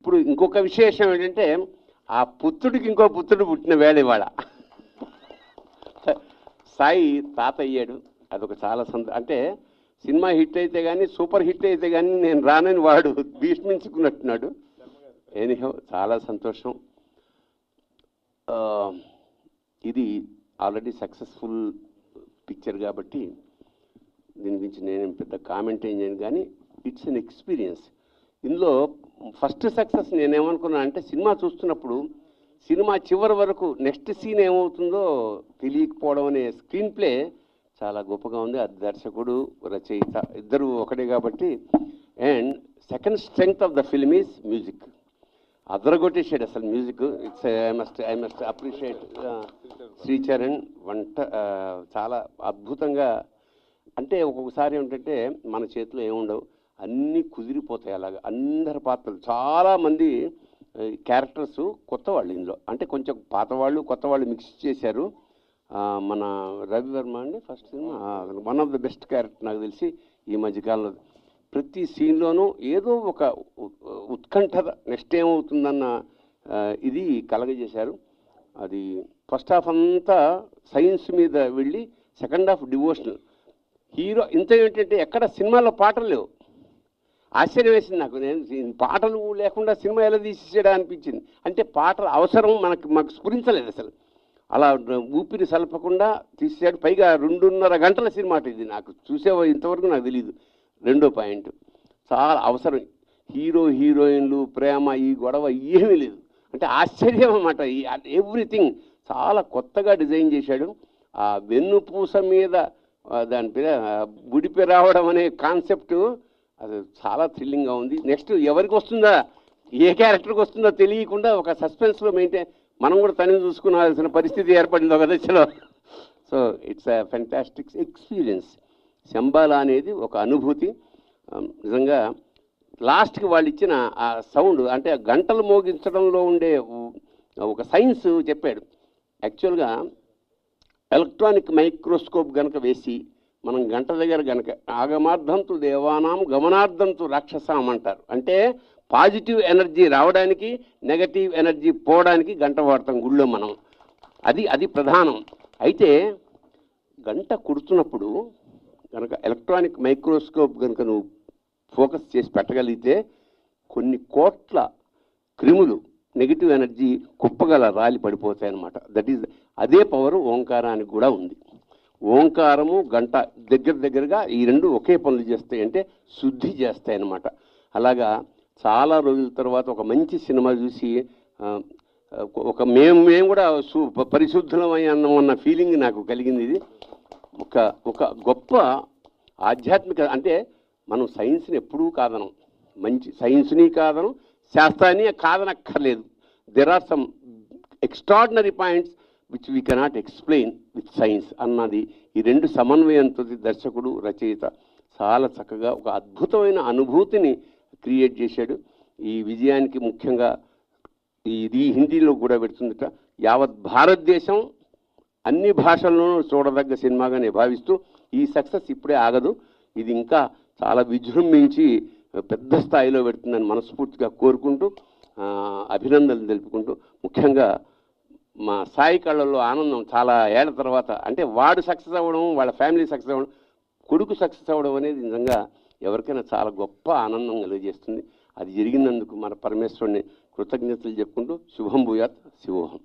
ఇప్పుడు ఇంకొక విశేషం ఏంటంటే ఆ పుత్రుడికి ఇంకో పుత్రుడు పుట్టిన వేళ ఇవాళ సాయి తాత అయ్యాడు. అదొక చాలా అంటే సినిమా హిట్ అయితే కానీ సూపర్ హిట్ అయితే కానీ నేను రానని వాడు భీష్మించుకున్నట్టున్నాడు. ఎనీహౌ చాలా సంతోషం. ఇది ఆల్రెడీ సక్సెస్ఫుల్ పిక్చర్ కాబట్టి దీని గురించి నేను పెద్ద కామెంట్ ఏం చేయను, కానీ ఇట్స్ అన్ ఎక్స్పీరియన్స్. ఇందులో ఫస్ట్ సక్సెస్ నేనేమనుకున్నా అంటే సినిమా చూస్తున్నప్పుడు సినిమా చివరి వరకు నెక్స్ట్ సీన్ ఏమవుతుందో తెలియకపోవడం అనే స్క్రీన్ ప్లే చాలా గొప్పగా ఉంది. అది దర్శకుడు రచయిత ఇద్దరు ఒకటే కాబట్టి. And second strength of the film is music. అదరగొట్టేసాడు అసలు music. It's I must appreciate Sricharan చాలా అద్భుతంగా. అంటే ఒక్కొక్కసారి ఏంటంటే మన చేతిలో ఏముండవు, అన్నీ కుదిరిపోతాయి. అలాగా అందరి పాత్రలు చాలామంది క్యారెక్టర్స్ కొత్త వాళ్ళు ఇందులో, అంటే కొంచెం పాత వాళ్ళు కొత్త వాళ్ళు మిక్స్ చేశారు. మన రవివర్మ అండి first cinema one of the best character నాకు తెలిసి ఈ మధ్యకాలంలో. ప్రతి సీన్లోనూ ఏదో ఒక ఉత్కంఠ నెక్స్ట్ ఏమవుతుందన్న ఇది కలగజేశారు. అది ఫస్ట్ హాఫ్ అంతా సైన్స్ మీద వెళ్ళి సెకండ్ హాఫ్ డివోషనల్. హీరో ఇంత ఏంటంటే ఎక్కడ సినిమాలో పాటలు లేవు. ఆశ్చర్యం వేసింది నాకు. నేను పాటలు లేకుండా సినిమా ఎలా తీసేసాడా అనిపించింది. అంటే పాటల అవసరం మాకు స్ఫురించలేదు అసలు. అలా ఊపిరి సలపకుండా తీసేసాడు. పైగా 2.5 గంటల సినిమా ఇది. నాకు ఇంతవరకు నాకు తెలియదు. రెండో పాయింట్ చాలా అవసరం. హీరోయిన్లు ప్రేమ ఈ గొడవ ఏమీ లేదు. అంటే ఆశ్చర్యం అన్నమాట. ఎవ్రీథింగ్ చాలా కొత్తగా డిజైన్ చేశాడు. ఆ వెన్నుపూస మీద దాని పేరు బుడిపి రావడం అనే కాన్సెప్టు అది చాలా థ్రిల్లింగ్గా ఉంది. నెక్స్ట్ ఎవరికి వస్తుందా, ఏ క్యారెక్టర్కి వస్తుందో తెలియకుండా ఒక సస్పెన్స్లో మెయింటైన్ మనం కూడా తనని చూసుకునాల్సిన పరిస్థితి ఏర్పడింది ఒక దశలో. So it's a fantastic experience. Shambhala అనేది ఒక అనుభూతి నిజంగా. లాస్ట్కి వాళ్ళు ఇచ్చిన ఆ సౌండ్ అంటే గంటలు మోగించడంలో ఉండే ఒక సైన్స్ చెప్పాడు. యాక్చువల్గా ఎలక్ట్రానిక్ మైక్రోస్కోప్ కనుక వేసి మనం గంట దగ్గర కనుక ఆగమార్థంతు దేవానాం గమనార్థంతు రాక్షసాం అంటారు. అంటే పాజిటివ్ ఎనర్జీ రావడానికి నెగటివ్ ఎనర్జీ పోవడానికి గంట వాడతాం గుళ్ళో మనం. అది ప్రధానం. అయితే గంట కుడుతున్నప్పుడు కనుక ఎలక్ట్రానిక్ మైక్రోస్కోప్ కనుక నువ్వు ఫోకస్ చేసి పెట్టగలిగితే కొన్ని కోట్ల క్రిములు నెగిటివ్ ఎనర్జీ కుప్పగల రాలి పడిపోతాయి అన్నమాట. దట్ ఈజ్ అదే పవర్ ఓంకారానికి కూడా ఉంది. ఓంకారము గంట దగ్గరగా ఈ రెండు ఒకే పనులు చేస్తాయి, అంటే శుద్ధి చేస్తాయి అన్నమాట. అలాగా చాలా రోజుల తర్వాత ఒక మంచి సినిమా చూసి ఒక మేము కూడా పరిశుద్ధమై అన్న ఫీలింగ్ నాకు కలిగింది. ఇది ఒక గొప్ప ఆధ్యాత్మిక. అంటే మనం సైన్స్ని ఎప్పుడూ కాదనం, మంచి సైన్స్ని కాదనం, శాస్త్రాన్ని కాదనక్కర్లేదు. There are some extraordinary points which we cannot explain with science అన్నది. ఈ రెండు సమన్వయంతో దర్శకుడు రచయిత చాలా చక్కగా ఒక అద్భుతమైన అనుభూతిని క్రియేట్ చేశాడు. ఈ విజయానికి ముఖ్యంగా ఇది హిందీలో కూడా పెడుతుందట. యావత్ భారతదేశం అన్ని భాషల్లోనూ చూడదగ్గ సినిమాగానే భావిస్తూ ఈ సక్సెస్ ఇప్పుడే ఆగదు. ఇది ఇంకా చాలా విజృంభించి పెద్ద స్థాయిలో పెడుతుందని మనస్ఫూర్తిగా కోరుకుంటూ అభినందనలు తెలుపుకుంటూ, ముఖ్యంగా మా సాయి కళ్ళల్లో ఆనందం చాలా ఏళ్ల తర్వాత. అంటే వాడు సక్సెస్ అవ్వడం, వాళ్ళ ఫ్యామిలీ సక్సెస్ అవ్వడం, కొడుకు సక్సెస్ అవ్వడం అనేది నిజంగా ఎవరికైనా చాలా గొప్ప ఆనందం కలిగజేస్తుంది. అది జరిగినందుకు మన పరమేశ్వరుని కృతజ్ఞతలు చెప్పుకుంటూ శుభం భూయాత్, శివోహం.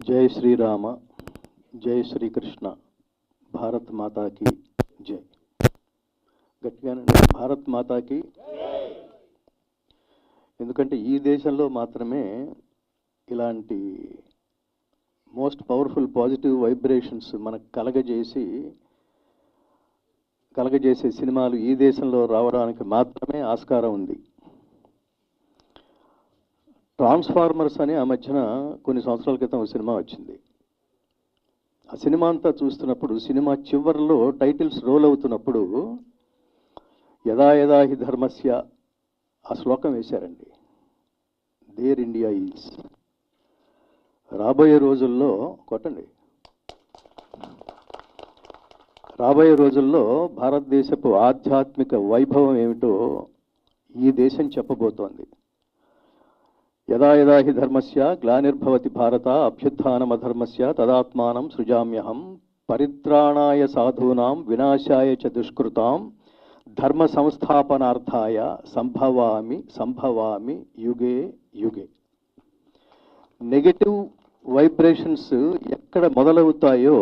జై శ్రీరామ, జై శ్రీకృష్ణ, భారత్ మాతాకి జై. గట్టిగానే భారత్ మాతాకి. ఎందుకంటే ఈ దేశంలో మాత్రమే ఇలాంటి మోస్ట్ పవర్ఫుల్ పాజిటివ్ వైబ్రేషన్స్ మనకు కలగజేసే సినిమాలు ఈ దేశంలో రావడానికి మాత్రమే ఆస్కారం ఉంది. ట్రాన్స్ఫార్మర్స్ అని ఆ మధ్యన కొన్ని సంవత్సరాల క్రితం సినిమా వచ్చింది. ఆ సినిమా అంతా చూస్తున్నప్పుడు సినిమా చివరిలో టైటిల్స్ రోల్ అవుతున్నప్పుడు యదా యదా హి ధర్మస్య ఆ శ్లోకం వేశారండి. There India is. రాబోయే రోజుల్లో కొట్టండి, రాబోయే రోజుల్లో భారతదేశపు ఆధ్యాత్మిక వైభవం ఏమిటో ఈ దేశం చెప్పబోతోంది. యదా యదా హి ధర్మస్య గ్లానిర్భవతి భారత అభ్యుత్థానమధర్మస్య తదాత్మానం సృజామ్యహం పరిత్రాణాయ సాధూనాం వినాశాయ చ దుష్కృతాం ధర్మ సంస్థాపనార్థాయ సంభవామి సంభవామి యుగే యుగే. నెగటివ్ వైబ్రేషన్స్ ఎక్కడ మొదలవుతాయో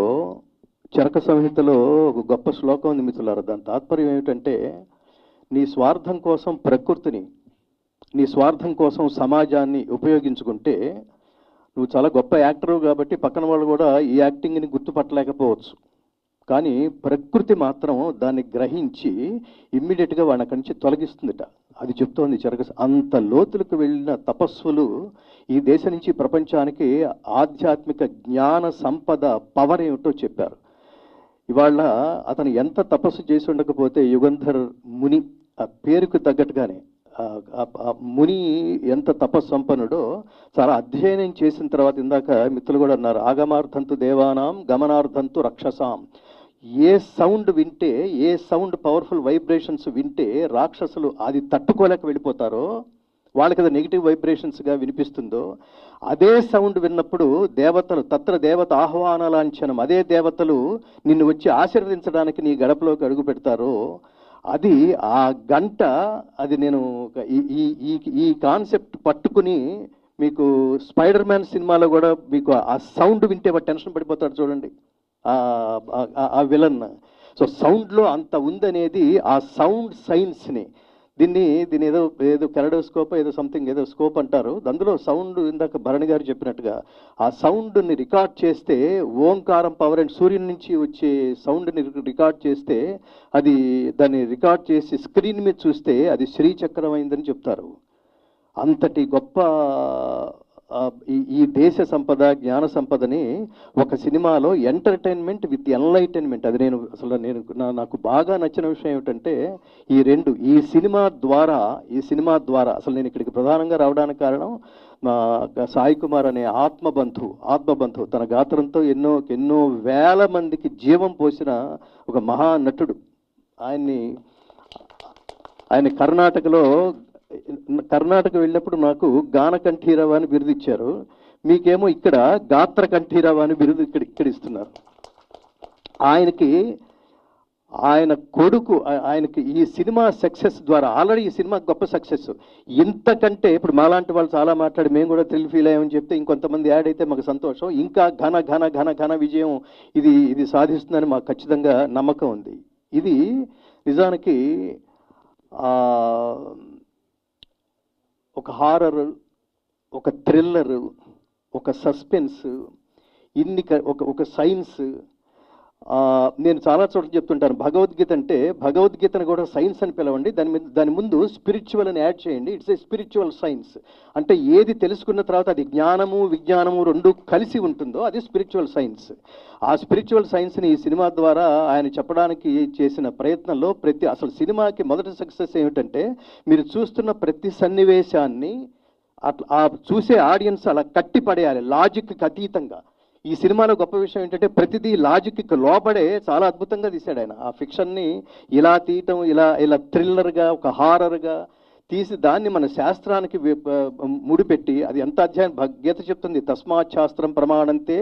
చరక సంహితలో ఒక గొప్ప శ్లోకం ఉంది మిత్రులారా. దాని తాత్పర్యం ఏమిటంటే, నీ స్వార్థం కోసం ప్రకృతిని, నీ స్వార్థం కోసం సమాజాన్ని ఉపయోగించుకుంటే నువ్వు చాలా గొప్ప యాక్టరు కాబట్టి పక్కన వాళ్ళు కూడా ఈ యాక్టింగ్ని గుర్తుపట్టలేకపోవచ్చు. కానీ ప్రకృతి మాత్రం దాన్ని గ్రహించి ఇమ్మీడియట్గా వాడిని అక్కడి నుంచి తొలగిస్తుందట. అది చెప్తోంది చరక. అంత లోతులకు వెళ్ళిన తపస్సులు ఈ దేశం నుంచి ప్రపంచానికి ఆధ్యాత్మిక జ్ఞాన సంపద పవర్ ఏమిటో చెప్పారు. ఇవాళ అతను ఎంత తపస్సు చేసి ఉండకపోతే యుగంధర్ ముని, ఆ పేరుకు తగ్గట్టుగానే ముని ఎంత తపస్సంపన్నుడో చాలా అధ్యయనం చేసిన తర్వాత, ఇందాక మిత్రులు కూడా అన్నారు, ఆగమార్థంతు దేవానాం గమనార్థంతు రక్షసాం. ఏ సౌండ్ వింటే, ఏ సౌండ్ పవర్ఫుల్ వైబ్రేషన్స్ వింటే రాక్షసులు అది తట్టుకోలేక వెళ్ళిపోతారో, వాళ్ళకి అది నెగిటివ్ వైబ్రేషన్స్గా వినిపిస్తుందో, అదే సౌండ్ విన్నప్పుడు దేవతలు, తత్ర దేవత ఆహ్వాన లాంఛనం, అదే దేవతలు నిన్ను వచ్చి ఆశీర్వదించడానికి నీ గడపలోకి అడుగు పెడతారో, అది ఆ గంట, అది నేను ఈ కాన్సెప్ట్ పట్టుకుని మీకు స్పైడర్ మ్యాన్ సినిమాలో కూడా మీకు ఆ సౌండ్ వింటే టెన్షన్ పడిపోతాడు చూడండి ఆ విలన్. సో సౌండ్లో అంత ఉందనేది ఆ సౌండ్ సైన్స్ని, దీన్ని ఏదో కెరడోస్కోప్ ఏదో సంథింగ్ ఏదో స్కోప్ అంటారు. అందులో సౌండ్, ఇందాక భరణి గారు చెప్పినట్టుగా ఆ సౌండ్ని రికార్డ్ చేస్తే, ఓంకారం పవర్ అండ్ సూర్యుని నుంచి వచ్చే సౌండ్ని రికార్డ్ చేస్తే, అది దాన్ని రికార్డ్ చేసి స్క్రీన్ మీద చూస్తే అది శ్రీచక్రం అయిందని చెప్తారు. అంతటి గొప్ప ఈ దేశ సంపద, జ్ఞాన సంపదని ఒక సినిమాలో ఎంటర్టైన్మెంట్ విత్ ఎన్లైటైన్మెంట్, అది నాకు బాగా నచ్చిన విషయం ఏమిటంటే ఈ సినిమా ద్వారా అసలు నేను ఇక్కడికి ప్రధానంగా రావడానికి కారణం మా సాయి కుమార్ అనే ఆత్మబంధు తన గాత్రంతో ఎన్నో వేల మందికి జీవం పోసిన ఒక మహానటుడు. ఆయన కర్ణాటక వెళ్ళినప్పుడు నాకు గాన కంఠీరవ అని బిరుదు ఇచ్చారు. మీకేమో ఇక్కడ గాత్ర కంఠీరవ అని బిరుదు ఇక్కడ ఇస్తున్నారు. ఆయన కొడుకు, ఆయనకి ఈ సినిమా సక్సెస్ ద్వారా, ఆల్రెడీ ఈ సినిమా గొప్ప సక్సెస్, ఇంతకంటే ఇప్పుడు మాలాంటి వాళ్ళు చాలా మాట్లాడి మేము కూడా థ్రిల్ ఫీల్ అయ్యామని చెప్తే ఇంకొంతమంది యాడ్ అయితే మాకు సంతోషం. ఇంకా ఘన విజయం ఇది సాధిస్తుందని మాకు ఖచ్చితంగా నమ్మకం ఉంది. ఇది నిజానికి ఒక హారర్, ఒక థ్రిల్లర్, ఒక సస్పెన్స్, ఒక సైన్స్. నేను చాలా చోట్ల చెప్తుంటాను, భగవద్గీతను కూడా సైన్స్ అని పిలవండి, దాని ముందు స్పిరిచువల్ అని యాడ్ చేయండి. It's a spiritual science. అంటే ఏది తెలుసుకున్న తర్వాత అది జ్ఞానము విజ్ఞానము రెండు కలిసి ఉంటుందో అది స్పిరిచువల్ సైన్స్. ఆ స్పిరిచువల్ సైన్స్ని ఈ సినిమా ద్వారా ఆయన చెప్పడానికి చేసిన ప్రయత్నంలో అసలు సినిమాకి మొదటి సక్సెస్ ఏమిటంటే, మీరు చూస్తున్న ప్రతి సన్నివేశాన్ని ఆ చూసే ఆడియన్స్ అలా కట్టి పడేయాలి, లాజిక్కి అతీతంగా. ఈ సినిమాలో గొప్ప విషయం ఏంటంటే ప్రతిదీ లాజిక్కి లోబడే చాలా అద్భుతంగా తీశాడు ఆయన. ఆ ఫిక్షన్ని ఇలా తీయటం, ఇలా థ్రిల్లర్గా, ఒక హారర్గా తీసి దాన్ని మన శాస్త్రానికి ముడిపెట్టి, అది ఎంత అధ్యాయం గీత చెప్తుంది, తస్మాత్ శాస్త్రం ప్రమాణంతే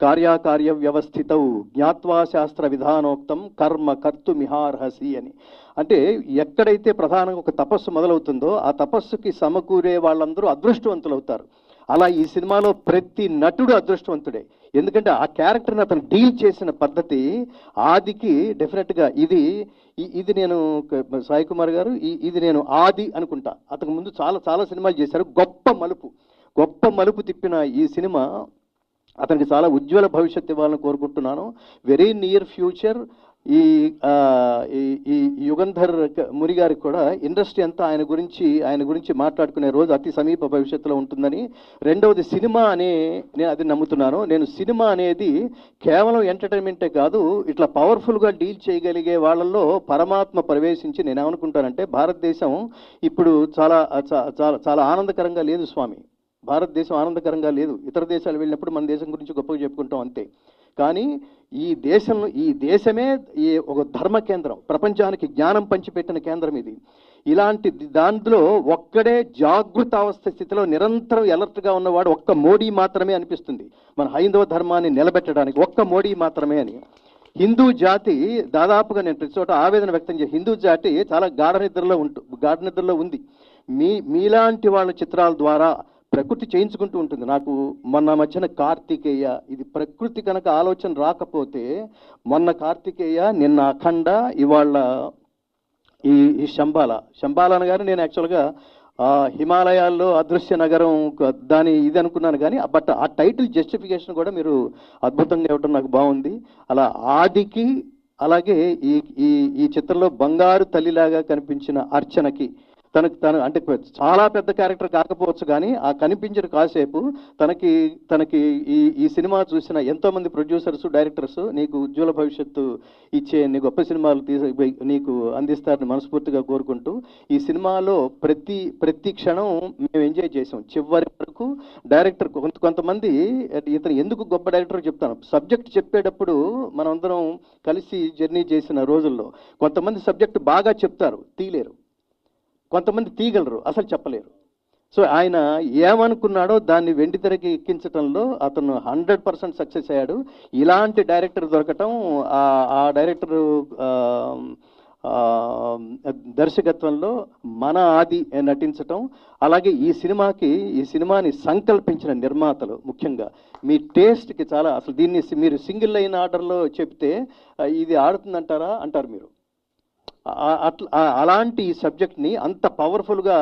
కార్యాకార్య వ్యవస్థితౌ జ్ఞాత్వా శాస్త్ర విధానోక్తం కర్మ కర్తుమిహార్హసి అని. అంటే ఎక్కడైతే ప్రధానంగా ఒక తపస్సు మొదలవుతుందో ఆ తపస్సుకి సమకూరే వాళ్ళందరూ అదృష్టవంతులు అవుతారు. అలా ఈ సినిమాలో ప్రతి నటుడు అదృష్టవంతుడే. ఎందుకంటే ఆ క్యారెక్టర్ని అతను డీల్ చేసిన పద్ధతి ఆదికి డెఫినెట్గా ఇది నేను సాయి కుమార్ గారు ఇది నేను ఆది అనుకుంటా. అతకు ముందు చాలా సినిమాలు చేశారు. గొప్ప మలుపు తిప్పిన ఈ సినిమా అతనికి చాలా ఉజ్వల భవిష్యత్తు ఇవ్వాలని కోరుకుంటున్నాను. వెరీ నియర్ ఫ్యూచర్ ఈ యుగంధర్ ముని గారికి కూడా ఇండస్ట్రీ అంతా ఆయన గురించి మాట్లాడుకునే రోజు అతి సమీప భవిష్యత్తులో ఉంటుందని. రెండవది సినిమా నేను అది నమ్ముతున్నాను. నేను సినిమా అనేది కేవలం ఎంటర్టైన్మెంటే కాదు, ఇట్లా పవర్ఫుల్గా డీల్ చేయగలిగే వాళ్ళల్లో పరమాత్మ ప్రవేశించి, నేనేమనుకుంటానంటే భారతదేశం ఇప్పుడు చాలా ఆనందకరంగా లేదు స్వామి. భారతదేశం ఆనందకరంగా లేదు. ఇతర దేశాలు వెళ్ళినప్పుడు మన దేశం గురించి గొప్పగా చెప్పుకుంటాం అంతే. కానీ ఈ దేశమే ఒక ధర్మ కేంద్రం, ప్రపంచానికి జ్ఞానం పంచిపెట్టిన కేంద్రం ఇది. ఇలాంటి దాంట్లో ఒక్కడే జాగృతావస్థ స్థితిలో నిరంతరం అలర్ట్గా ఉన్నవాడు ఒక్క మోడీ మాత్రమే అనిపిస్తుంది. మన హైందవ ధర్మాన్ని నిలబెట్టడానికి ఒక్క మోడీ మాత్రమే అని. హిందూ జాతి దాదాపుగా నేను ప్రతి చోట ఆవేదన వ్యక్తం చేసి, హిందూ జాతి చాలా గాఢ నిద్రలో ఉంది. మీలాంటి వాళ్ళ చిత్రాల ద్వారా ప్రకృతి చేయించుకుంటూ ఉంటుంది. నాకు మొన్న మధ్యన కార్తికేయ, ఇది ప్రకృతి కనుక ఆలోచన రాకపోతే, మొన్న కార్తికేయ, నిన్న అఖండ, ఇవాళ ఈ శంబాల అనగానే నేను యాక్చువల్గా హిమాలయాల్లో అదృశ్య నగరం దాని ఇది అనుకున్నాను. కానీ బట్ ఆ టైటిల్ జస్టిఫికేషన్ కూడా మీరు అద్భుతంగా ఇవ్వడం నాకు బాగుంది. అలా ఆదికి, అలాగే ఈ చిత్రంలో బంగారు తల్లిలాగా కనిపించిన అర్చనకి, తను అంటే చాలా పెద్ద క్యారెక్టర్ కాకపోవచ్చు, కానీ ఆ కనిపించిన కాసేపు తనకి ఈ సినిమా చూసిన ఎంతోమంది ప్రొడ్యూసర్స్, డైరెక్టర్స్ నీకు ఉజ్వల భవిష్యత్తు ఇచ్చే గొప్ప సినిమాలు నీకు అందిస్తారని మనస్ఫూర్తిగా కోరుకుంటూ, ఈ సినిమాలో ప్రతి క్షణం మేము ఎంజాయ్ చేసాం చివరి వరకు. డైరెక్టర్ కొంతమంది ఇతను ఎందుకు గొప్ప డైరెక్టర్ చెప్తాను, సబ్జెక్ట్ చెప్పేటప్పుడు మనమందరం కలిసి జర్నీ చేసిన రోజుల్లో కొంతమంది సబ్జెక్ట్ బాగా చెప్తారు, తీయలేరు. కొంతమంది తీయగలరు, అసలు చెప్పలేరు. సో ఆయన ఏమనుకున్నాడో దాన్ని వెండితెరకి ఎక్కించడంలో అతను 100% సక్సెస్ అయ్యాడు. ఇలాంటి డైరెక్టర్ దొరకటం, ఆ డైరెక్టర్ దర్శకత్వంలో మన ఆది నటించటం, అలాగే ఈ సినిమాని సంకల్పించిన నిర్మాతలు, ముఖ్యంగా మీ టేస్ట్కి చాలా, అసలు దీన్ని మీరు సింగిల్ లైన్ ఆర్డర్లో చెప్తే ఇది ఆడుతుందంటారా అంటారు మీరు. అలాంటి ఈ సబ్జెక్ట్ని అంత పవర్ఫుల్గా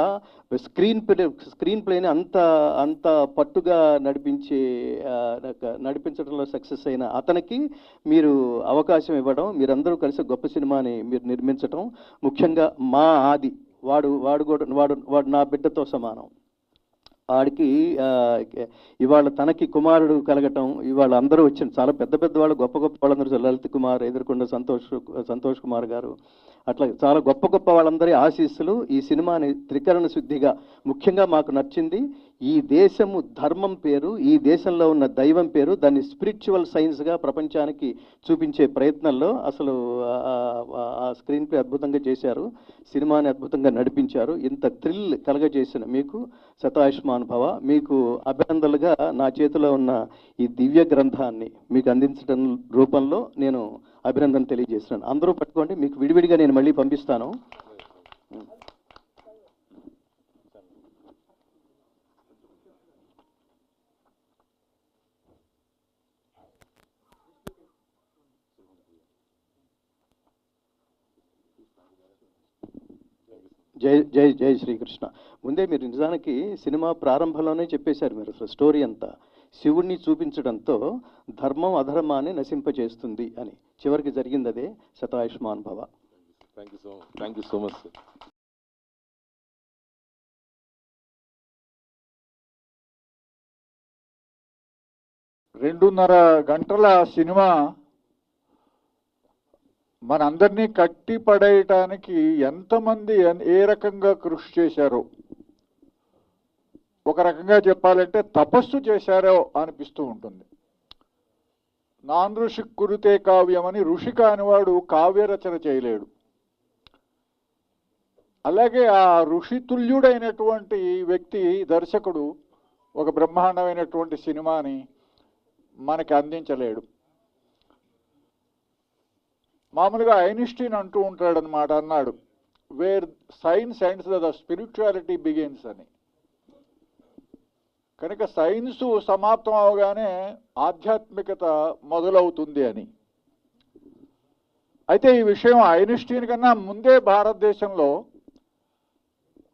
స్క్రీన్ ప్లేని అంత పట్టుగా నడిపించడంలో సక్సెస్ అయిన అతనికి మీరు అవకాశం ఇవ్వడం, మీరందరూ కలిసి గొప్ప సినిమాని మీరు నిర్మించడం, ముఖ్యంగా మా ఆది వాడు నా బిడ్డతో సమానం. వాడికి ఇవాళ తనకి కుమారుడు కలగటం, ఇవాళ అందరూ వచ్చిన చాలా పెద్ద వాళ్ళు, గొప్ప వాళ్ళందరూ, లలిత్ కుమార్, ఎదుర్కొండ సంతోష్ కుమార్ గారు, అట్లా చాలా గొప్ప వాళ్ళందరి ఆశీస్సులు ఈ సినిమాని త్రికరణ శుద్ధిగా, ముఖ్యంగా మాకు నచ్చింది ఈ దేశము ధర్మం పేరు, ఈ దేశంలో ఉన్న దైవం పేరు, దాన్ని స్పిరిచువల్ సైన్స్గా ప్రపంచానికి చూపించే ప్రయత్నంలో అసలు ఆ స్క్రీన్ ప్లే అద్భుతంగా చేశారు, సినిమాని అద్భుతంగా నడిపించారు. ఇంత థ్రిల్ కలగజేసిన మీకు శతాయుష్మాన్ భవ. మీకు అభినందనలుగా నా చేతిలో ఉన్న ఈ దివ్య గ్రంథాన్ని మీకు అందించడం రూపంలో నేను అభినందన తెలియజేస్తున్నాను. అందరూ పట్టుకోండి, మీకు విడివిడిగా నేను మళ్ళీ పంపిస్తాను. జై శ్రీకృష్ణ. ముందే మీరు నిజానికి సినిమా ప్రారంభంలోనే చెప్పేశారు మీరు అసలు స్టోరీ అంతా. శివుణ్ణి చూపించడంతో ధర్మం అధర్మాన్ని నశింపచేస్తుంది అని, చివరికి జరిగింది అదే. శతాయుష్మాన్ భవ. Thank you so much sir. 2.5 గంటల సినిమా మనందరినీ కట్టి పడేయటానికి ఎంతమంది ఏ రకంగా కృషి చేశారో, ఒక రకంగా చెప్పాలంటే తపస్సు చేశారో అనిపిస్తూ ఉంటుంది. నాన్ ఋషి కురుతే కావ్యం అని, ఋషి కానివాడు కావ్య రచన చేయలేడు. అలాగే ఆ ఋషి తుల్యుడైనటువంటి వ్యక్తి, దర్శకుడు ఒక బ్రహ్మాండమైనటువంటి సినిమాని మనకి అందించలేడు. మామూలుగా ఐన్స్టీన్ అంటూ ఉంటాడనమాట, అన్నాడు where science ends the spirituality begins అని. కనుక సైన్సు సమాప్తం అవగానే ఆధ్యాత్మికత మొదలవుతుంది అని. అయితే ఈ విషయం ఐన్స్టీన్ కన్నా ముందే భారతదేశంలో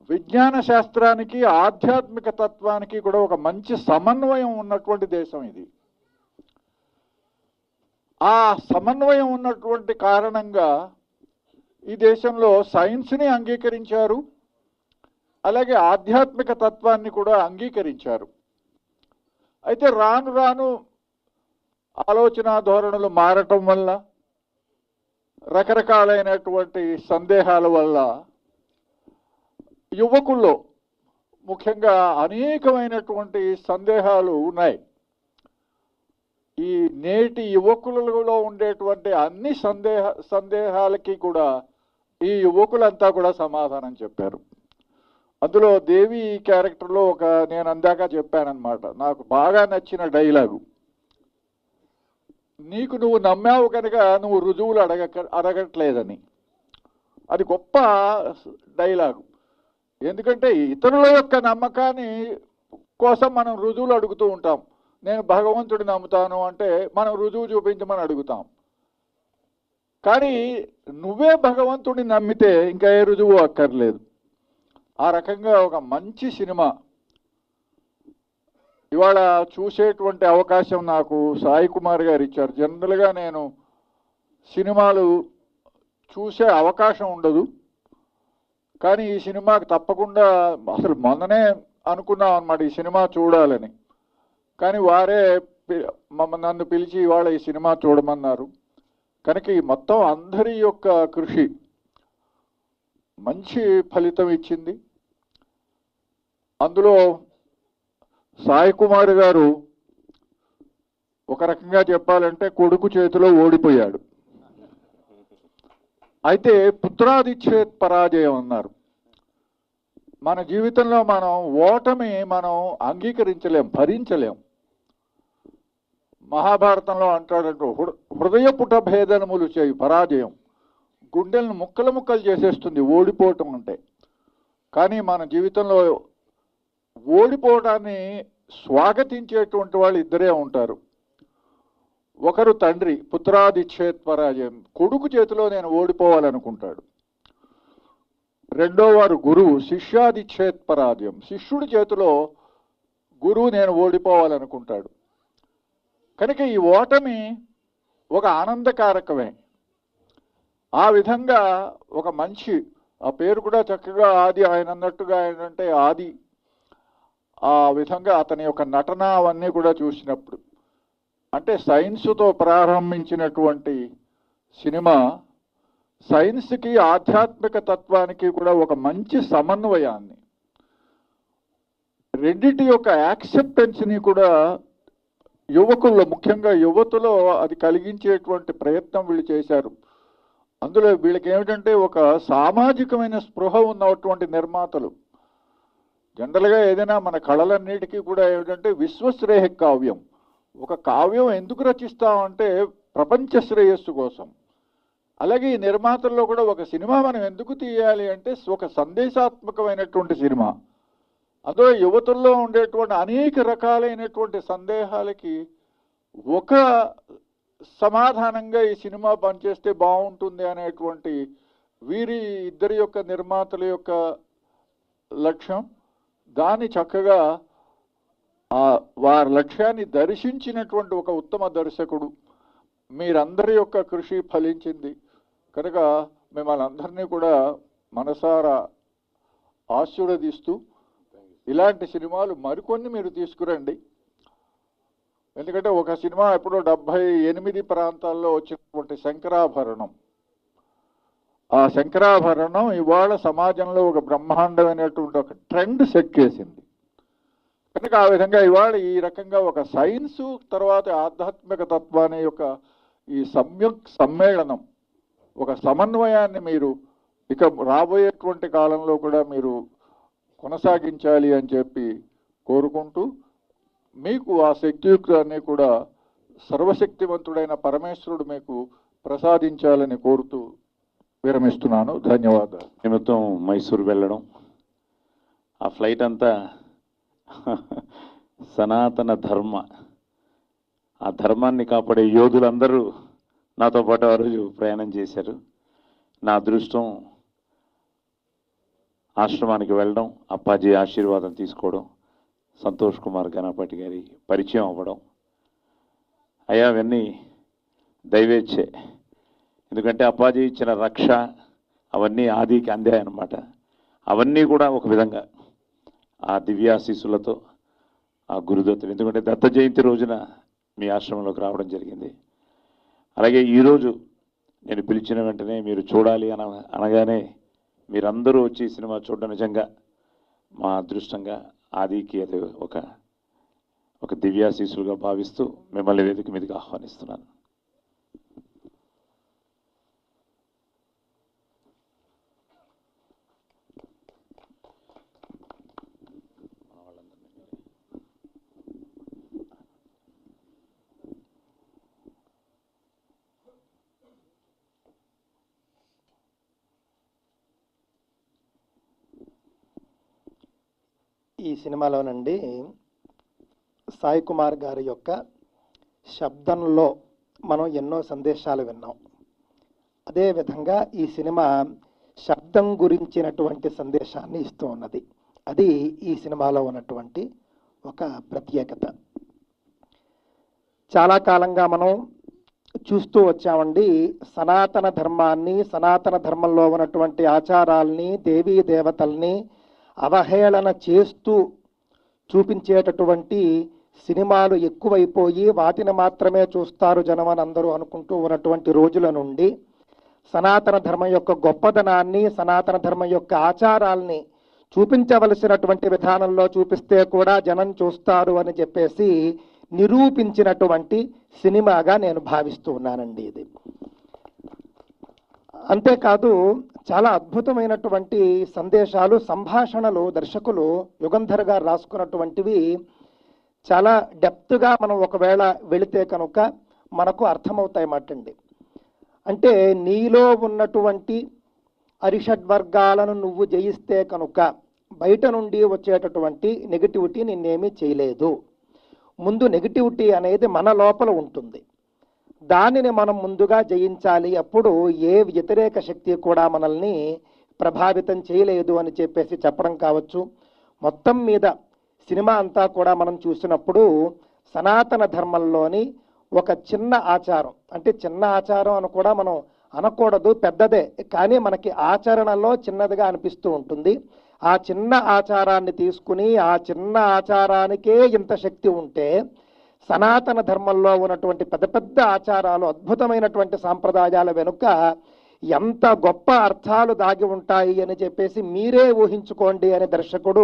విజ్ఞాన శాస్త్రానికి ఆధ్యాత్మిక తత్వానికి కూడా ఒక మంచి సమన్వయం ఉన్నటువంటి దేశం ఇది. ఆ సమన్వయం ఉన్నటువంటి కారణంగా ఈ దేశంలో సైన్స్ని అంగీకరించారు, అలాగే ఆధ్యాత్మిక తత్వాన్ని కూడా అంగీకరించారు. అయితే రాను రాను ఆలోచన ధోరణులు మారటం వల్ల, రకరకాలైనటువంటి సందేహాల వల్ల యువకుల్లో ముఖ్యంగా అనేకమైనటువంటి సందేహాలు ఉన్నాయి. ఈ నేటి యువకులలో ఉండేటువంటి అన్ని సందేహాలకి కూడా ఈ యువకులంతా కూడా సమాధానం చెప్పారు. అందులో దేవి క్యారెక్టర్లో నేను అందాక చెప్పానన్నమాట, నాకు బాగా నచ్చిన డైలాగు, నీకు నువ్వు నమ్మావు కనుక నువ్వు రుజువులు అడగట్లేదని. అది గొప్ప డైలాగు. ఎందుకంటే ఇతరుల యొక్క నమ్మకాన్ని కోసం మనం రుజువులు అడుగుతూ ఉంటాం. నేను భగవంతుడి నమ్ముతాను అంటే మనం రుజువు చూపించమని అడుగుతాం. కానీ నువ్వే భగవంతుడిని నమ్మితే ఇంకా ఏ రుజువు అక్కర్లేదు. ఆ రకంగా ఒక మంచి సినిమా ఇవాళ చూసేటువంటి అవకాశం నాకు సాయి కుమార్ గారు ఇచ్చారు. జనరల్గా నేను సినిమాలు చూసే అవకాశం ఉండదు, కానీ ఈ సినిమాకి తప్పకుండా అసలు మొన్ననే అనుకున్నాం అన్నమాట ఈ సినిమా చూడాలని. కానీ వారే నన్ను పిలిచి ఇవాళ ఈ సినిమా చూడమన్నారు. కనుక ఈ మొత్తం అందరి యొక్క కృషి మంచి ఫలితం ఇచ్చింది. అందులో సాయి కుమార్ గారు ఒక రకంగా చెప్పాలంటే కొడుకు చేతిలో ఓడిపోయాడు. అయితే పుత్రాదిచ్ఛేత్ పరాజయం అన్నారు. మన జీవితంలో మనం ఓటమి అంగీకరించలేం, భరించలేం. మహాభారతంలో అంటాడంటూ హృదయపుట భేదనములు చేయు పరాజయం, గుండెలను ముక్కలు ముక్కలు చేసేస్తుంది ఓడిపోవటం అంటే. కానీ మన జీవితంలో ఓడిపోవడాన్ని స్వాగతించేటువంటి వాళ్ళు ఇద్దరే ఉంటారు. ఒకరు తండ్రి, పుత్రాదిచ్ఛేత్ పరాజయం, కొడుకు చేతిలో నేను ఓడిపోవాలనుకుంటాడు. రెండో వారు గురువు, శిష్యాదిచ్ఛేత్ పరాజయం, శిష్యుడి చేతిలో గురువు నేను ఓడిపోవాలనుకుంటాడు. కనుక ఈ ఓటమి ఒక ఆనందకారకమే. ఆ విధంగా ఒక మంచి, ఆ పేరు కూడా చక్కగా ఆది, ఆయన అన్నట్టుగా ఏంటంటే ఆది. ఆ విధంగా అతని యొక్క నటన అవన్నీ కూడా చూసినప్పుడు అంటే సైన్స్తో ప్రారంభించినటువంటి సినిమా సైన్స్కి ఆధ్యాత్మిక తత్వానికి కూడా ఒక మంచి సమన్వయాన్ని, రెండిటి యొక్క యాక్సెప్టెన్స్ని కూడా యువకుల్లో ముఖ్యంగా యువతలో అది కలిగించేటువంటి ప్రయత్నం వీళ్ళు చేశారు. అందులో వీళ్ళకి ఏమిటంటే ఒక సామాజికమైన స్పృహ ఉన్నటువంటి నిర్మాతలు. జనరల్గా ఏదైనా మన కళలన్నిటికీ కూడా ఏమిటంటే విశ్వశ్రేయ కావ్యం, ఒక కావ్యం ఎందుకు రచిస్తామంటే ప్రపంచ శ్రేయస్సు కోసం. అలాగే ఈ నిర్మాతల్లో కూడా ఒక సినిమా మనం ఎందుకు తీయాలి అంటే ఒక సందేశాత్మకమైనటువంటి సినిమా. అందులో యువతుల్లో ఉండేటువంటి అనేక రకాలైనటువంటి సందేహాలకి ఒక సమాధానంగా ఈ సినిమా పనిచేస్తే బాగుంటుంది అనేటువంటి వీరి ఇద్దరి యొక్క నిర్మాతల యొక్క లక్ష్యం. దాన్ని చక్కగా వారి లక్ష్యాన్ని దర్శించినటువంటి ఒక ఉత్తమ దర్శకుడు. మీరందరి యొక్క కృషి ఫలించింది కనుక మిమ్మల్ని అందరినీ కూడా మనసారా ఆశీర్వదిస్తూ ఇలాంటి సినిమాలు మరికొన్ని మీరు తీసుకురండి. ఎందుకంటే ఒక సినిమా ఎప్పుడో 78 ప్రాంతాల్లో వచ్చినటువంటి శంకరాభరణం, ఆ శంకరాభరణం ఇవాళ సమాజంలో ఒక బ్రహ్మాండమైనటువంటి ఒక ట్రెండ్ సెట్ చేసింది. కనుక ఆ విధంగా ఇవాళ ఈ రకంగా ఒక సైన్సు తర్వాత ఆధ్యాత్మిక తత్వాన్ని యొక్క ఈ సమ్మేళనం, ఒక సమన్వయాన్ని మీరు ఇక రాబోయేటువంటి కాలంలో కూడా మీరు కొనసాగించాలి అని చెప్పి కోరుకుంటూ, మీకు ఆ శక్తియుక్తాన్ని కూడా సర్వశక్తివంతుడైన పరమేశ్వరుడు మీకు ప్రసాదించాలని కోరుతూ విరమిస్తున్నాను. ధన్యవాదాలు. నిమిత్తం మైసూరు వెళ్ళడం, ఆ ఫ్లైట్ అంతా సనాతన ధర్మ, ఆ ధర్మాన్ని కాపాడే యోధులందరూ నాతో పాటు ఆ రోజు ప్రయాణం చేశారు. నా అదృష్టం ఆశ్రమానికి వెళ్ళడం, అప్పాజీ ఆశీర్వాదం తీసుకోవడం, సంతోష్ కుమార్ గణపతి గారి పరిచయం అవ్వడం, అయ్యా అవన్నీ దైవేచ్ఛే. ఎందుకంటే అప్పాజీ ఇచ్చిన రక్ష అవన్నీ ఆదికి అందాయన్నమాట. అవన్నీ కూడా ఒక విధంగా ఆ దివ్యాశీస్సులతో ఆ గురుదత్తుడు, ఎందుకంటే దత్త జయంతి రోజున మీ ఆశ్రమంలోకి రావడం జరిగింది. అలాగే ఈరోజు నేను పిలిచిన వెంటనే మీరు చూడాలి అనగానే మీరందరూ వచ్చి సినిమా చూడడం నిజంగా మా అదృష్టంగా ఆదికి అది ఒక దివ్యాశీసులుగా భావిస్తూ మిమ్మల్ని వేదిక మీదకి ఆహ్వానిస్తున్నాను. ఈ సినిమాలోనండి సాయి కుమార్ గారి యొక్క శబ్దంలో మనం ఎన్నో సందేశాలు విన్నాం. అదేవిధంగా ఈ సినిమా శబ్దం గురించినటువంటి సందేశాన్ని ఇస్తూ ఉన్నది. అది ఈ సినిమాలో ఉన్నటువంటి ఒక ప్రత్యేకత. చాలా కాలంగా మనం చూస్తూ వచ్చామండి సనాతన ధర్మాన్ని, సనాతన ధర్మంలో ఉన్నటువంటి ఆచారాల్ని, దేవీ దేవతల్ని అవహేళన చేస్తూ చూపించేటటువంటి సినిమాలు ఎక్కువైపోయి వాటిని మాత్రమే చూస్తారు జనం అని అందరూ అనుకుంటూ ఉన్నటువంటి రోజుల నుండి సనాతన ధర్మం యొక్క గొప్పదనాన్ని, సనాతన ధర్మం యొక్క ఆచారాల్ని చూపించవలసినటువంటి విధానంలో చూపిస్తే కూడా జనం చూస్తారు అని చెప్పేసి నిరూపించినటువంటి సినిమాగా నేను భావిస్తూ ఉన్నానండి ఇది. అంతేకాదు చాలా అద్భుతమైనటువంటి సందేశాలు, సంభాషణలు దర్శకులు యుగంధర్ గారు రాసుకున్నటువంటివి చాలా డెప్త్గా మనం ఒకవేళ వెళితే కనుక మనకు అర్థమవుతాయన్నమాటండి. అంటే నీలో ఉన్నటువంటి అరిషడ్వర్గాలను నువ్వు జయిస్తే కనుక బయట నుండి వచ్చేటటువంటి నెగిటివిటీ నిన్నేమీ చేయలేదు. ముందు నెగిటివిటీ అనేది మన లోపల ఉంటుంది, దానిని మనం ముందుగా జయించాలి. అప్పుడు ఏ వ్యతిరేక శక్తి కూడా మనల్ని ప్రభావితం చేయలేదు అని చెప్పేసి చెప్పడం కావచ్చు. మొత్తం మీద సినిమా అంతా కూడా మనం చూసినప్పుడు సనాతన ధర్మంలోని ఒక చిన్న ఆచారం, అంటే చిన్న ఆచారం అని కూడా మనం అనకూడదు, పెద్దదే, కానీ మనకి ఆచరణలో చిన్నదిగా అనిపిస్తూ ఉంటుంది. ఆ చిన్న ఆచారాన్ని తీసుకుని ఆ చిన్న ఆచారానికే ఇంత శక్తి ఉంటే సనాతన ధర్మంలో ఉన్నటువంటి పెద్ద పెద్ద ఆచారాలు, అద్భుతమైనటువంటి సాంప్రదాయాల వెనుక ఎంత గొప్ప అర్థాలు దాగి ఉంటాయి అని చెప్పేసి మీరే ఊహించుకోండి అని దర్శకుడు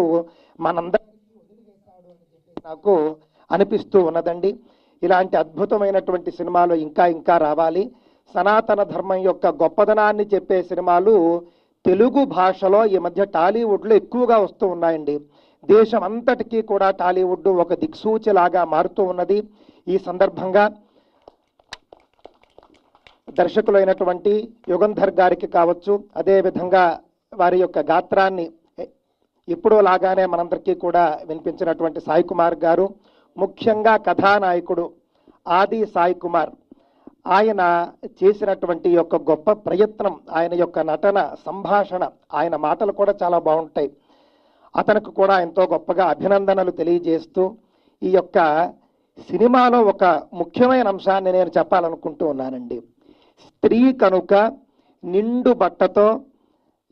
మనందరికీ వదిలివేశాడు అని చెప్పేసి నాకు అనిపిస్తూ ఉన్నదండి. ఇలాంటి అద్భుతమైనటువంటి సినిమాలు ఇంకా ఇంకా రావాలి. సనాతన ధర్మం యొక్క గొప్పదనాన్ని చెప్పే సినిమాలు తెలుగు భాషలో ఈ మధ్య టాలీవుడ్లో ఎక్కువగా వస్తూ ఉన్నాయండి. దేశం అంతటికీ కూడా టాలీవుడ్ ఒక దిక్సూచిలాగా మారుతూ ఉన్నది. ఈ సందర్భంగా దర్శకులైనటువంటి యుగంధర్ గారికి కావచ్చు, అదేవిధంగా వారి యొక్క గాత్రాన్ని ఎప్పుడో లాగానే మనందరికీ కూడా వినిపించినటువంటి సాయి కుమార్ గారు, ముఖ్యంగా కథానాయకుడు ఆది సాయి కుమార్, ఆయన చేసినటువంటి యొక్క గొప్ప ప్రయత్నం, ఆయన యొక్క నటన, సంభాషణ, ఆయన మాటలు కూడా చాలా బాగుంటాయి. అతనికి కూడా ఎంతో గొప్పగా అభినందనలు తెలియజేస్తూ ఈ యొక్క సినిమాలో ఒక ముఖ్యమైన అంశాన్ని నేను చెప్పాలనుకుంటూ ఉన్నానండి. స్త్రీ కనుక నిండు బట్టతో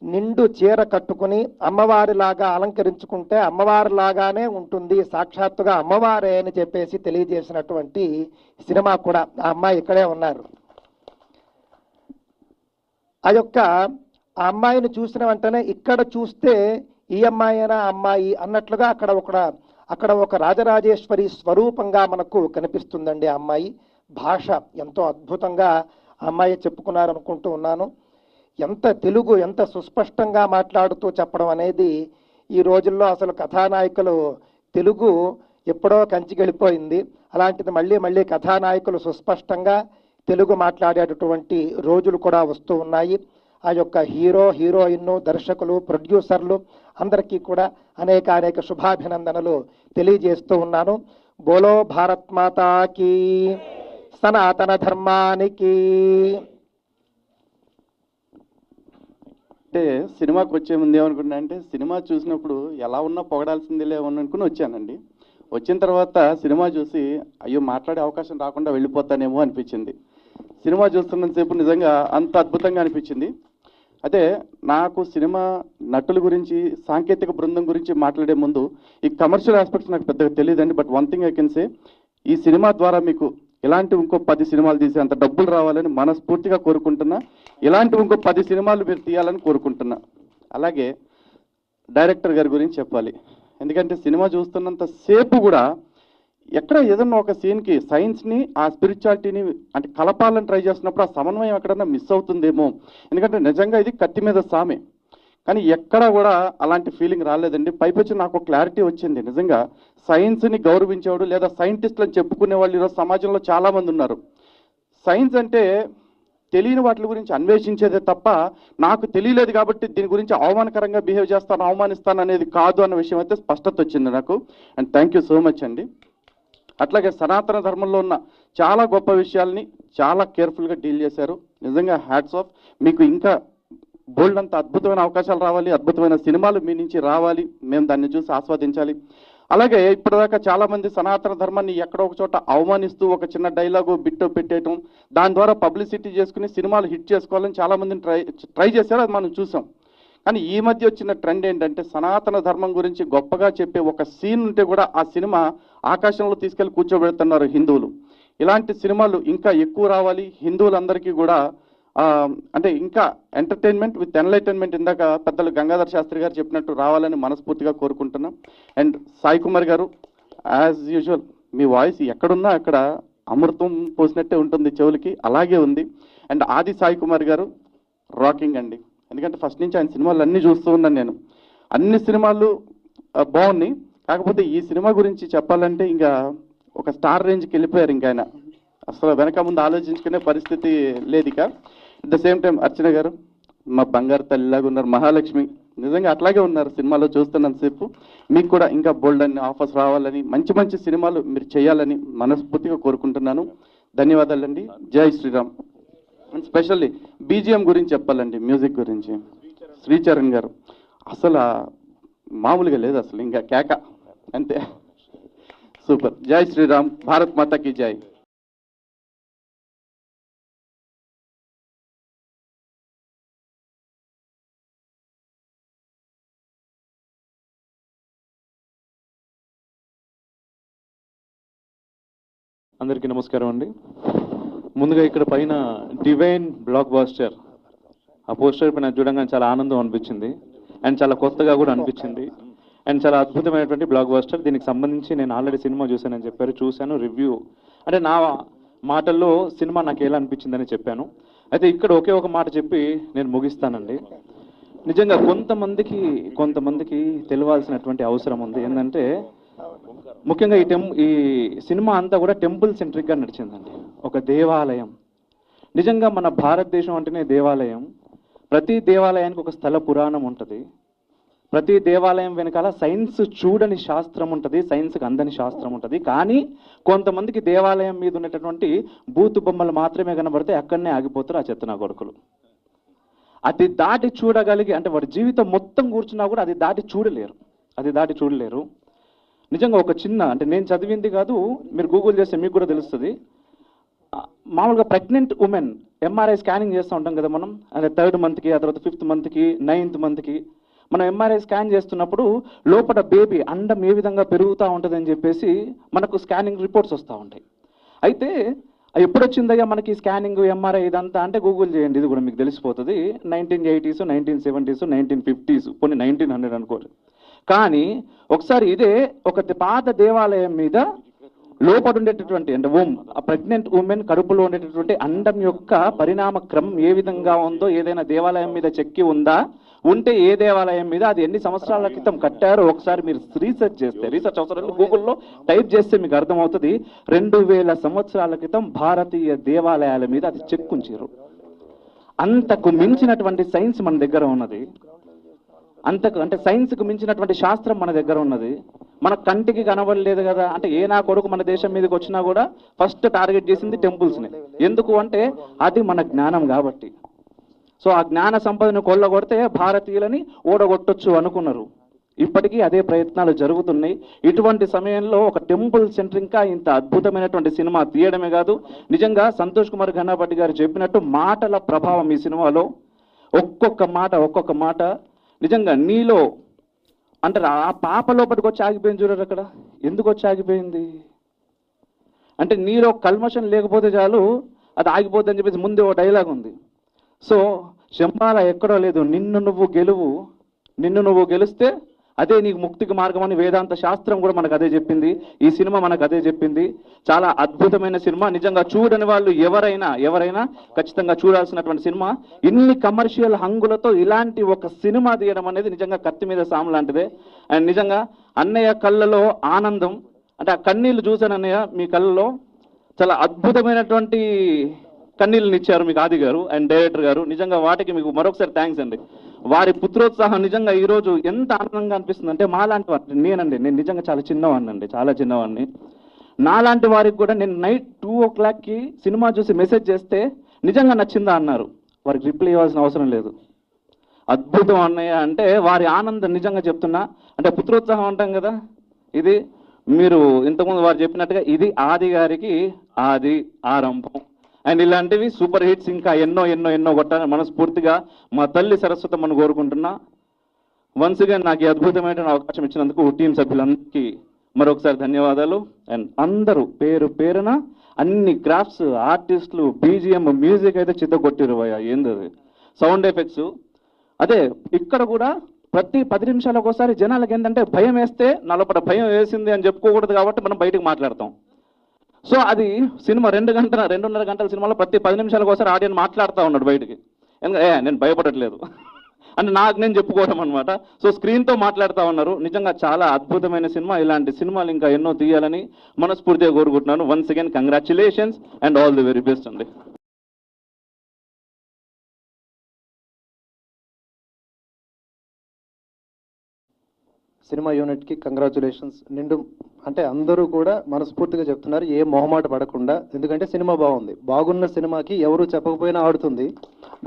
నిండు చీర కట్టుకుని అమ్మవారిలాగా అలంకరించుకుంటే అమ్మవారిలాగానే ఉంటుంది, సాక్షాత్తుగా అమ్మవారే అని చెప్పేసి తెలియజేసినటువంటి సినిమా కూడా. ఆ అమ్మాయి ఇక్కడే ఉన్నారు. ఆ అమ్మాయిని చూసిన వెంటనే ఇక్కడ చూస్తే ఈ అమ్మాయినా అమ్మాయి అన్నట్లుగా అక్కడ ఒక రాజరాజేశ్వరి స్వరూపంగా మనకు కనిపిస్తుందండి. ఆ అమ్మాయి భాష ఎంతో అద్భుతంగా ఆ అమ్మాయి చెప్పుకున్నారనుకుంటూ ఉన్నాను. ఎంత తెలుగు ఎంత సుస్పష్టంగా మాట్లాడుతూ చెప్పడం అనేది ఈ రోజుల్లో అసలు కథానాయకులు తెలుగు ఎప్పుడో కంచికెళ్ళిపోయింది. అలాంటిది మళ్ళీ మళ్ళీ కథానాయకులు సుస్పష్టంగా తెలుగు మాట్లాడేటటువంటి రోజులు కూడా వస్తూ ఉన్నాయి. ఆ యొక్క హీరో, హీరోయిన్, దర్శకులు, ప్రొడ్యూసర్లు అందరికీ కూడా అనేక శుభాభినందనలు తెలియజేస్తూ ఉన్నాను. బోలో భారత్ మాతాకి, సనాతన ధర్మానికి. అంటే సినిమాకి వచ్చే ముందు ఏమనుకున్నా అంటే సినిమా చూసినప్పుడు ఎలా ఉన్నా పొగడాల్సిందిలే అనుకుని వచ్చానండి. వచ్చిన తర్వాత సినిమా చూసి అయ్యో మాట్లాడే అవకాశం రాకుండా వెళ్ళిపోతానేమో అనిపించింది. సినిమా చూస్తున్నంతసేపు నిజంగా అంత అద్భుతంగా అనిపించింది. అదే నాకు సినిమా నటుల గురించి, సాంకేతిక బృందం గురించి మాట్లాడే ముందు ఈ కమర్షియల్ ఆస్పెక్ట్స్ నాకు పెద్దగా తెలియదండి. But one thing I can say, ఈ సినిమా ద్వారా మీకు ఇలాంటి ఇంకో 10 సినిమాలు తీసే అంత డబ్బులు రావాలని మనస్ఫూర్తిగా కోరుకుంటున్నా. ఇలాంటి ఇంకో 10 సినిమాలు మీరు తీయాలని కోరుకుంటున్నా. అలాగే డైరెక్టర్ గారి గురించి చెప్పాలి. ఎందుకంటే సినిమా చూస్తున్నంత సేపు కూడా ఎక్కడ ఏదన్నా ఒక సీన్కి సైన్స్ని ఆ స్పిరిచువాలిటీని అంటే కలపాలని ట్రై చేస్తున్నప్పుడు ఆ సమన్వయం ఎక్కడన్నా మిస్ అవుతుందేమో. ఎందుకంటే నిజంగా ఇది కత్తి మీద సామే, కానీ ఎక్కడా కూడా అలాంటి ఫీలింగ్ రాలేదండి. పైపొచ్చి నాకు క్లారిటీ వచ్చింది. నిజంగా సైన్స్ని గౌరవించేవాడు లేదా సైంటిస్టులను చెప్పుకునే వాళ్ళు ఈరోజు సమాజంలో చాలామంది ఉన్నారు. సైన్స్ అంటే తెలియని వాటి గురించి అన్వేషించేదే తప్ప నాకు తెలియలేదు కాబట్టి దీని గురించి అవమానకరంగా బిహేవ్ చేస్తాను, అవమానిస్తాను అనేది కాదు అన్న విషయం అయితే స్పష్టత వచ్చింది నాకు. And thank you so much అండి. అట్లాగే సనాతన ధర్మంలో ఉన్న చాలా గొప్ప విషయాల్ని చాలా కేర్ఫుల్గా డీల్ చేశారు. నిజంగా హ్యాట్స్ ఆఫ్. మీకు ఇంకా బోల్డ్ అంత అద్భుతమైన అవకాశాలు రావాలి, అద్భుతమైన సినిమాలు మీ నుంచి రావాలి, మేము దాన్ని చూసి ఆస్వాదించాలి. అలాగే ఇప్పటిదాకా చాలామంది సనాతన ధర్మాన్ని ఎక్కడో ఒక చోట అవమానిస్తూ ఒక చిన్న డైలాగు బిట్టో పెట్టేయటం, దాని ద్వారా పబ్లిసిటీ చేసుకుని సినిమాలు హిట్ చేసుకోవాలని చాలామందిని ట్రై చేశారు, అది మనం చూసాం. కానీ ఈ మధ్య వచ్చిన ట్రెండ్ ఏంటంటే సనాతన ధర్మం గురించి గొప్పగా చెప్పే ఒక సీన్ ఉంటే కూడా ఆ సినిమా ఆకాశంలో తీసుకెళ్లి కూర్చోబెడుతున్నారు హిందువులు. ఇలాంటి సినిమాలు ఇంకా ఎక్కువ రావాలి. హిందువులందరికీ కూడా అంటే ఇంకా ఎంటర్టైన్మెంట్ విత్ ఎన్లైటైన్మెంట్ ఇందాక పెద్దలు గంగాధర్ శాస్త్రి గారు చెప్పినట్టు రావాలని మనస్ఫూర్తిగా కోరుకుంటున్నాం. అండ్ సాయి కుమార్ గారు, యాజ్ యూజువల్ మీ వాయిస్ ఎక్కడున్నా అక్కడ అమృతం పోసినట్టే ఉంటుంది చెవులకి, అలాగే ఉంది. అండ్ ఆది సాయి కుమార్ గారు రాకింగ్ అండి. ఎందుకంటే ఫస్ట్ నుంచి ఆయన సినిమాలు అన్నీ చూస్తూ ఉన్నాను నేను. అన్ని సినిమాలు బాగున్నాయి. కాకపోతే ఈ సినిమా గురించి చెప్పాలంటే ఇంకా ఒక స్టార్ రేంజ్కి వెళ్ళిపోయారు. ఇంకా ఆయన అసలు వెనక ముందు ఆలోచించుకునే పరిస్థితి లేదు. ఇక అట్ ద సేమ్ టైం అర్చన గారు మా బంగారు తల్లిలాగా ఉన్నారు, మహాలక్ష్మి నిజంగా అట్లాగే ఉన్నారు సినిమాలో చూస్తున్నంతసేపు. మీకు కూడా ఇంకా బోల్డ్ అన్ని ఆఫర్స్ రావాలని, మంచి మంచి సినిమాలు మీరు చేయాలని మనస్ఫూర్తిగా కోరుకుంటున్నాను. ధన్యవాదాలండి. జై శ్రీరామ్. అండ్ స్పెషల్లీ బీజిఎం గురించి చెప్పాలండి, మ్యూజిక్ గురించి. శ్రీచరణ్ గారు అసలు మామూలుగా లేదు, అసలు ఇంకా కేక అంతే, సూపర్. జై శ్రీరామ్, భారత్ మాతాకి జై. అందరికీ నమస్కారం అండి. ముందుగా ఇక్కడ పైన డివైన్ బ్లాక్ బాస్టర్ ఆ పోస్టర్ పైన చూడగానే చాలా ఆనందం అనిపించింది అండ్ చాలా కొత్తగా కూడా అనిపించింది అండ్ చాలా అద్భుతమైనటువంటి బ్లాక్ బాస్టర్. దీనికి సంబంధించి నేను ఆల్రెడీ సినిమా చూశానని చెప్పారు, చూశాను. రివ్యూ అంటే నా మాటల్లో సినిమా నాకు ఎలా అనిపించిందని చెప్పాను. అయితే ఇక్కడ ఒకే ఒక మాట చెప్పి నేను ముగిస్తానండి. నిజంగా కొంతమందికి తెలియాల్సినటువంటి అవసరం ఉంది. ఏంటంటే ముఖ్యంగా ఈ సినిమా అంతా కూడా టెంపుల్ సెంట్రిక్గా నడిచిందండి, ఒక దేవాలయం. నిజంగా మన భారతదేశం అంటేనే దేవాలయం. ప్రతి దేవాలయానికి ఒక స్థల పురాణం ఉంటుంది. ప్రతి దేవాలయం వెనకాల సైన్స్ చూడని శాస్త్రం ఉంటుంది, సైన్స్కి అందని శాస్త్రం ఉంటుంది. కానీ కొంతమందికి దేవాలయం మీద ఉన్నటువంటి బూతు బొమ్మలు మాత్రమే కనబడితే అక్కడనే ఆగిపోతారు ఆ చెత్తనా కొడుకులు. అది దాటి చూడగలిగి అంటే వాడి జీవితం మొత్తం కూర్చున్నా కూడా అది దాటి చూడలేరు. నిజంగా ఒక చిన్న అంటే నేను చదివింది కాదు, మీరు గూగుల్ చేస్తే మీకు కూడా తెలుస్తుంది. మామూలుగా ప్రెగ్నెంట్ ఉమెన్ ఎంఆర్ఐ స్కానింగ్ చేస్తూ ఉంటాం కదా మనం, అంటే 3rd మంత్కి, ఆ తర్వాత 5th మంత్కి, 9th మంత్కి మనం ఎంఆర్ఐ స్కాన్ చేస్తున్నప్పుడు లోపల బేబీ అండం ఏ విధంగా పెరుగుతూ ఉంటుందని చెప్పేసి మనకు స్కానింగ్ రిపోర్ట్స్ వస్తూ ఉంటాయి. అయితే ఎప్పుడు వచ్చిందయ్యా మనకి స్కానింగ్ ఎంఆర్ఐ ఇదంతా అంటే గూగుల్ చేయండి, ఇది కూడా మీకు తెలిసిపోతుంది. 1980s, 1970s, 1950s, కొన్ని 1900 అనుకోరు. కానీ ఒకసారి ఇదే ఒక పాత దేవాలయం మీద లోపల ఉండేటటువంటి అంటే ఆ ప్రెగ్నెంట్ ఉమెన్ కడుపులో ఉండేటటువంటి అండం యొక్క పరిణామ క్రమం ఏ విధంగా ఉందో ఏదైనా దేవాలయం మీద చెక్కి ఉందా, ఉంటే ఏ దేవాలయం మీద, అది ఎన్ని సంవత్సరాల క్రితం కట్టారో ఒకసారి మీరు రీసెర్చ్ అవసరం గూగుల్లో టైప్ చేస్తే మీకు అర్థమవుతుంది. 2000 సంవత్సరాల క్రితం భారతీయ దేవాలయాల మీద అది చెక్కుంచారు. అంతకు మించినటువంటి సైన్స్ మన దగ్గర ఉన్నది, అంటే సైన్స్కు మించినటువంటి శాస్త్రం మన దగ్గర ఉన్నది. మన కంటికి కనబడలేదు కదా. అంటే ఏ నా కొడుకు మన దేశం మీదకి వచ్చినా కూడా ఫస్ట్ టార్గెట్ చేసింది టెంపుల్స్ని. ఎందుకు అంటే అది మన జ్ఞానం కాబట్టి. సో ఆ జ్ఞాన సంపదను కొల్లగొడితే భారతీయులని ఓడగొట్టొచ్చు అనుకున్నారు. ఇప్పటికీ అదే ప్రయత్నాలు జరుగుతున్నాయి. ఇటువంటి సమయంలో ఒక టెంపుల్ సెంట్రింగ్గా ఇంత అద్భుతమైనటువంటి సినిమా తీయడమే కాదు, నిజంగా సంతోష్ కుమార్ ఘనాపాటి గారు చెప్పినట్టు మాటల ప్రభావం ఈ సినిమాలో ఒక్కొక్క మాట నిజంగా నీలో అంటే ఆ పాప లోపలికి వచ్చి ఆగిపోయింది చూడరు. అక్కడ ఎందుకు వచ్చి ఆగిపోయింది అంటే నీలో కల్మషం లేకపోతే చాలు అది ఆగిపోద్ది అని చెప్పేసి ముందే ఒక డైలాగ్ ఉంది. సో శంబాల ఎక్కడో లేదు, నిన్ను నువ్వు గెలువు, నిన్ను నువ్వు గెలిస్తే అదే నీకు ముక్తికి మార్గం అని వేదాంత శాస్త్రం కూడా మనకు అదే చెప్పింది. ఈ సినిమా మనకు అదే చెప్పింది. చాలా అద్భుతమైన సినిమా. నిజంగా చూడని వాళ్ళు ఎవరైనా ఖచ్చితంగా చూడాల్సినటువంటి సినిమా. ఇన్ని కమర్షియల్ హంగులతో ఇలాంటి ఒక సినిమా తీయడం అనేది నిజంగా కత్తి మీద సాము లాంటిదే. అండ్ నిజంగా అన్నయ్య కళ్ళలో ఆనందం, అంటే ఆ కన్నీళ్ళు చూశాను అన్నయ్య మీ కళ్ళలో. చాలా అద్భుతమైనటువంటి కన్నీళ్ళని ఇచ్చారు మీకు ఆది గారు అండ్ డైరెక్టర్ గారు. నిజంగా వాటికి మీకు మరొకసారి థ్యాంక్స్ అండి. వారి పుత్రోత్సాహం నిజంగా ఈరోజు ఎంత ఆనందంగా అనిపిస్తుంది అంటే మాలాంటి వారు, నేను నిజంగా చాలా చిన్నవాడిని. నాలాంటి వారికి కూడా నేను నైట్ 2 o'clockకి సినిమా చూసి మెసేజ్ చేస్తే నిజంగా నచ్చిందా అన్నారు. వారికి రిప్లై ఇవ్వాల్సిన అవసరం లేదు. అద్భుతం అన్నయ్య అంటే వారి ఆనందం నిజంగా చెప్తున్నా. అంటే పుత్రోత్సాహం అంటాం కదా, ఇది మీరు ఇంతకుముందు వారు చెప్పినట్టుగా ఇది ఆది గారికి ఆది ఆరంభం. అండ్ ఇలాంటివి సూపర్ హిట్స్ ఇంకా ఎన్నో కొట్టాలని మనస్ఫూర్తిగా మా తల్లి సరస్వతమ్మను కోరుకుంటున్నా. వన్స్ అగైన్ నాకు ఈ అద్భుతమైన అవకాశం ఇచ్చినందుకు టీం సభ్యులందరికీ మరొకసారి ధన్యవాదాలు. అండ్ అందరూ పేరున అన్ని క్రాఫ్ట్స్, ఆర్టిస్టులు, బీజిఎం, మ్యూజిక్ అయితే చిత్తగొట్టిరు భయ్యా. ఏంది సౌండ్ ఎఫెక్ట్స్. అదే ఇక్కడ కూడా ప్రతి 10 నిమిషాలకు ఒకసారి జనాలకు ఏంటంటే భయం వేస్తే నాలోపల భయం వేసింది అని చెప్పుకోకూడదు కాబట్టి మనం బయటకు మాట్లాడతాం. సో అది సినిమా 2.5 గంటల సినిమాలో ప్రతి 10 నిమిషాలకు ఒకసారి ఆడియన్స్ మాట్లాడుతూ ఉన్నాడు బయటికి. ఎందుకంటే నేను భయపడట్లేదు అంటే నాకు నేను చెప్పుకోవడం అనమాట. సో స్క్రీన్తో మాట్లాడుతూ ఉన్నారు. నిజంగా చాలా అద్భుతమైన సినిమా. ఇలాంటి సినిమాలు ఇంకా ఎన్నో తీయాలని మనస్ఫూర్తిగా కోరుకుంటున్నాను. Once again congratulations and all the very best అండి. సినిమా యూనిట్కి కంగ్రాచులేషన్స్. అంటే అందరూ కూడా మనస్ఫూర్తిగా చెప్తున్నారు, ఏ మొహమాట పడకుండా. ఎందుకంటే సినిమా బాగుంది. బాగున్న సినిమాకి ఎవరు చెప్పకపోయినా ఆడుతుంది.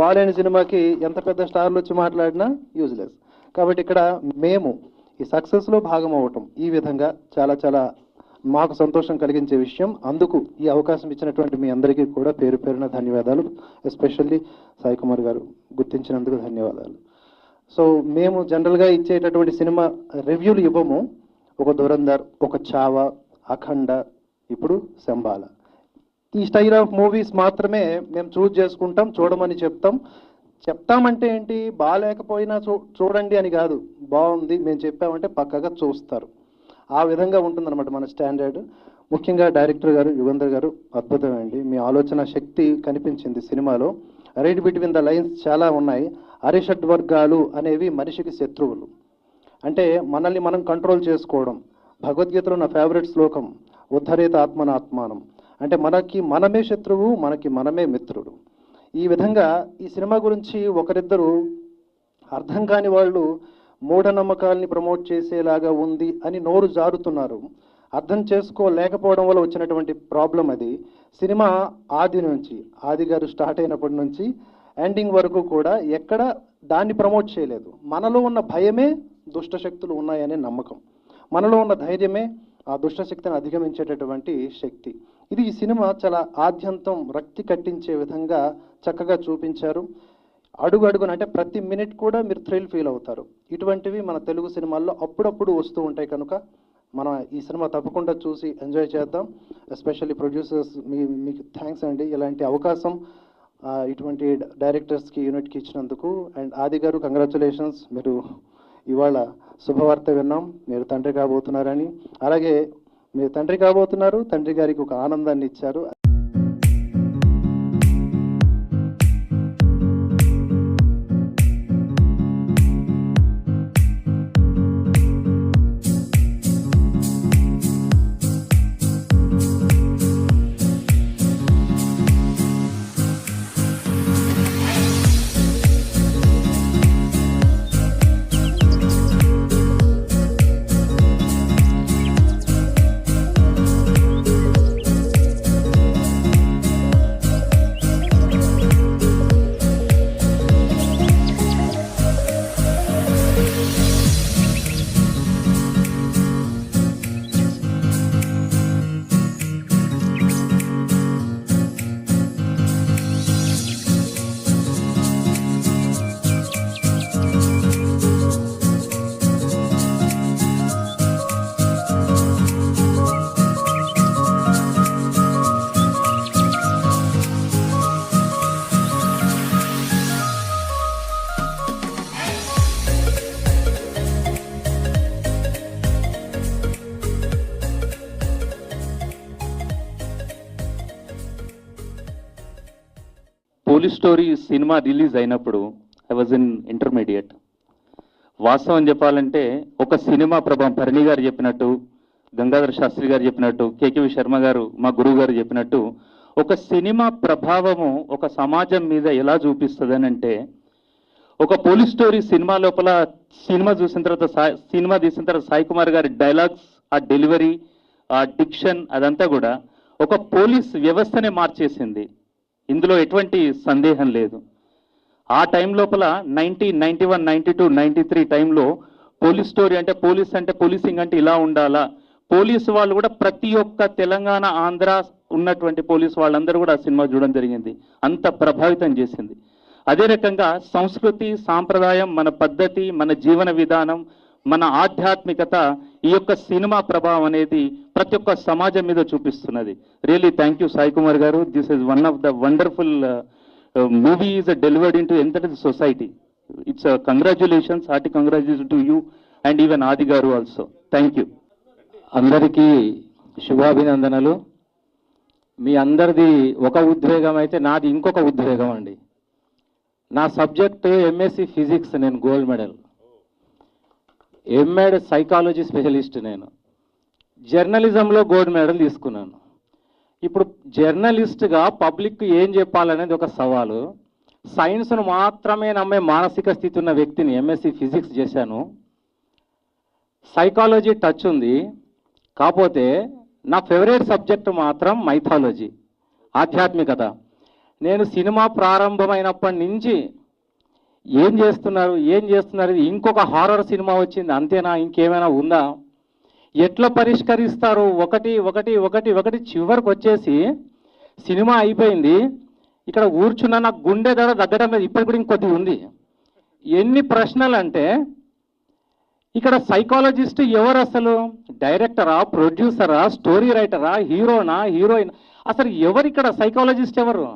బాగాలేని సినిమాకి ఎంత పెద్ద స్టార్లు వచ్చి మాట్లాడినా యూజ్లెస్. కాబట్టి ఇక్కడ మేము ఈ సక్సెస్లో భాగం అవ్వటం ఈ విధంగా చాలా మాకు సంతోషం కలిగించే విషయం. అందుకు ఈ అవకాశం ఇచ్చినటువంటి మీ అందరికీ కూడా పేరున ధన్యవాదాలు. ఎస్పెషల్లీ సాయి కుమార్ గారు గుర్తించినందుకు ధన్యవాదాలు. సో మేము జనరల్గా ఇచ్చేటటువంటి సినిమా రివ్యూలు ఇవ్వము. ఒక దురంధర్, ఒక చావా, అఖండ, ఇప్పుడు శంబాల, ఈ స్టైల్ ఆఫ్ మూవీస్ మాత్రమే మేము చూజ్ చేసుకుంటాం, చూడమని చెప్తామంటే ఏంటి, బాగాలేకపోయినా చూడండి అని కాదు, బాగుంది మేము చెప్పామంటే పక్కగా చూస్తారు. ఆ విధంగా ఉంటుందన్నమాట మన స్టాండర్డ్. ముఖ్యంగా డైరెక్టర్ గారు యుగంధర్ గారు అద్భుతమండి. మీ ఆలోచన శక్తి కనిపించింది సినిమాలో. రైట్ బిట్వీన్ ద లైన్స్ చాలా ఉన్నాయి. అరిషడ్వర్గాలు అనేవి మనిషికి శత్రువులు. అంటే మనల్ని మనం కంట్రోల్ చేసుకోవడం. భగవద్గీతలో నా ఫేవరెట్ శ్లోకం ఉద్ధరేత ఆత్మనాత్మానం. అంటే మనకి మనమే శత్రువు, మనకి మనమే మిత్రుడు. ఈ విధంగా ఈ సినిమా గురించి ఒకరిద్దరు అర్థం కాని వాళ్ళు మూఢనమ్మకాల్ని ప్రమోట్ చేసేలాగా ఉంది అని నోరు జారుతున్నారు. అర్థం చేసుకోలేకపోవడం వల్ల వచ్చినటువంటి ప్రాబ్లం అది. సినిమా ఆది గారు స్టార్ట్ అయినప్పటి నుంచి ఎండింగ్ వరకు కూడా ఎక్కడ దాన్ని ప్రమోట్ చేయలేదు. మనలో ఉన్న భయమే దుష్టశక్తులు ఉన్నాయనే నమ్మకం, మనలో ఉన్న ధైర్యమే ఆ దుష్టశక్తిని అధిగమించేటటువంటి శక్తి. ఇది ఈ సినిమా చాలా ఆద్యంతం రక్తి కట్టించే విధంగా చక్కగా చూపించారు. అడుగున అంటే ప్రతి మినిట్ కూడా మీరు థ్రిల్ ఫీల్ అవుతారు. ఇటువంటివి మన తెలుగు సినిమాల్లో అప్పుడప్పుడు వస్తూ ఉంటాయి కనుక మనం ఈ సినిమా తప్పకుండా చూసి ఎంజాయ్ చేద్దాం. ఎస్పెషల్లీ ప్రొడ్యూసర్స్ మీకు థ్యాంక్స్ అండి, ఇలాంటి అవకాశం ఇటువంటి డైరెక్టర్స్కి యూనిట్కి ఇచ్చినందుకు. అండ్ ఆది గారు కంగ్రాచులేషన్స్, మీరు ఇవాళ శుభవార్త విన్నాం, మీరు తండ్రి కాబోతున్నారని. అలాగే మీరు తండ్రి కాబోతున్నారు, తండ్రి గారికి ఒక ఆనందాన్ని ఇచ్చారు. పోలీస్ స్టోరీ సినిమా రిలీజ్ అయినప్పుడు ఐ వాజ్ ఇన్ ఇంటర్మీడియట్. వాస్తవం చెప్పాలంటే ఒక సినిమా ప్రభావం భరణి గారు చెప్పినట్టు, గంగాధర శాస్త్రి గారు చెప్పినట్టు, కేకేవి శర్మ గారు మా గురువు గారు చెప్పినట్టు ఒక సినిమా ప్రభావము ఒక సమాజం మీద ఎలా చూపిస్తుంది అంటే, ఒక పోలీస్ స్టోరీ సినిమా లోపల సినిమా చూసిన తర్వాత సినిమా తీసిన తర్వాత సాయి కుమార్ గారి డైలాగ్స్, ఆ డెలివరీ, ఆ డిక్షన్, అదంతా కూడా ఒక పోలీస్ వ్యవస్థనే మార్చేసింది. ఇందులో ఎటువంటి సందేహం లేదు. ఆ టైం లోపల 1991, 92, 93 టైంలో పోలీస్ స్టోరీ అంటే పోలీసింగ్ అంటే ఇలా ఉండాలా, పోలీసు వాళ్ళు కూడా ప్రతి ఒక్క తెలంగాణ, ఆంధ్ర ఉన్నటువంటి పోలీసు వాళ్ళందరూ కూడా ఆ సినిమా చూడడం జరిగింది. అంత ప్రభావితం చేసింది. అదే రకంగా సంస్కృతి, సాంప్రదాయం, మన పద్ధతి, మన జీవన విధానం, మన ఆధ్యాత్మికత, ఈ యొక్క సినిమా ప్రభావం అనేది ప్రతి ఒక్క సమాజం మీద చూపిస్తున్నది. Really thank you Sai Kumar గారు. This is one of the wonderful movie is delivered in to entire society. It's congratulations, hearty congratulation to you and even Adi గారు ఆల్సో. Thank you. అందరికీ శుభాభినందనలు. మీ అందరిది ఒక ఉద్వేగం అయితే నాది ఇంకొక ఉద్వేగం అండి. నా సబ్జెక్ట్ ఎంఎస్సి ఫిజిక్స్, నేను gold medal. MEd psychology specialist. నేను జర్నలిజంలో గోల్డ్ మెడల్ తీసుకున్నాను. ఇప్పుడు జర్నలిస్ట్గా పబ్లిక్ ఏం చెప్పాలనేది ఒక సవాలు. సైన్స్ను మాత్రమే నమ్మే మానసిక స్థితి ఉన్న వ్యక్తిని. ఎంఎస్సి ఫిజిక్స్ చేశాను. సైకాలజీ టచ్ ఉంది, కాకపోతే నా ఫేవరెట్ సబ్జెక్ట్ మాత్రం మైథాలజీ, ఆధ్యాత్మికత. నేను సినిమా ప్రారంభమైనప్పటి నుంచి ఏం చేస్తున్నారు, ఇంకొక హారర్ సినిమా వచ్చింది అంతేనా, ఇంకేమైనా ఉందా, ఎట్లా పరిష్కరిస్తారు, ఒకటి ఒకటి ఒకటి ఒకటి చివరికి వచ్చేసి సినిమా అయిపోయింది. ఇక్కడ కూర్చున్న నాకు గుండె దడ దగ్గడం లేదు, ఇప్పటికి కూడా ఇంకొద్ది ఉంది. ఎన్ని ప్రశ్నలు అంటే, ఇక్కడ సైకాలజిస్ట్ ఎవరు అసలు? డైరెక్టరా, ప్రొడ్యూసరా, స్టోరీ రైటరా, హీరోనా, హీరోయిన్? అసలు ఎవరు ఇక్కడ సైకాలజిస్ట్ ఎవరు?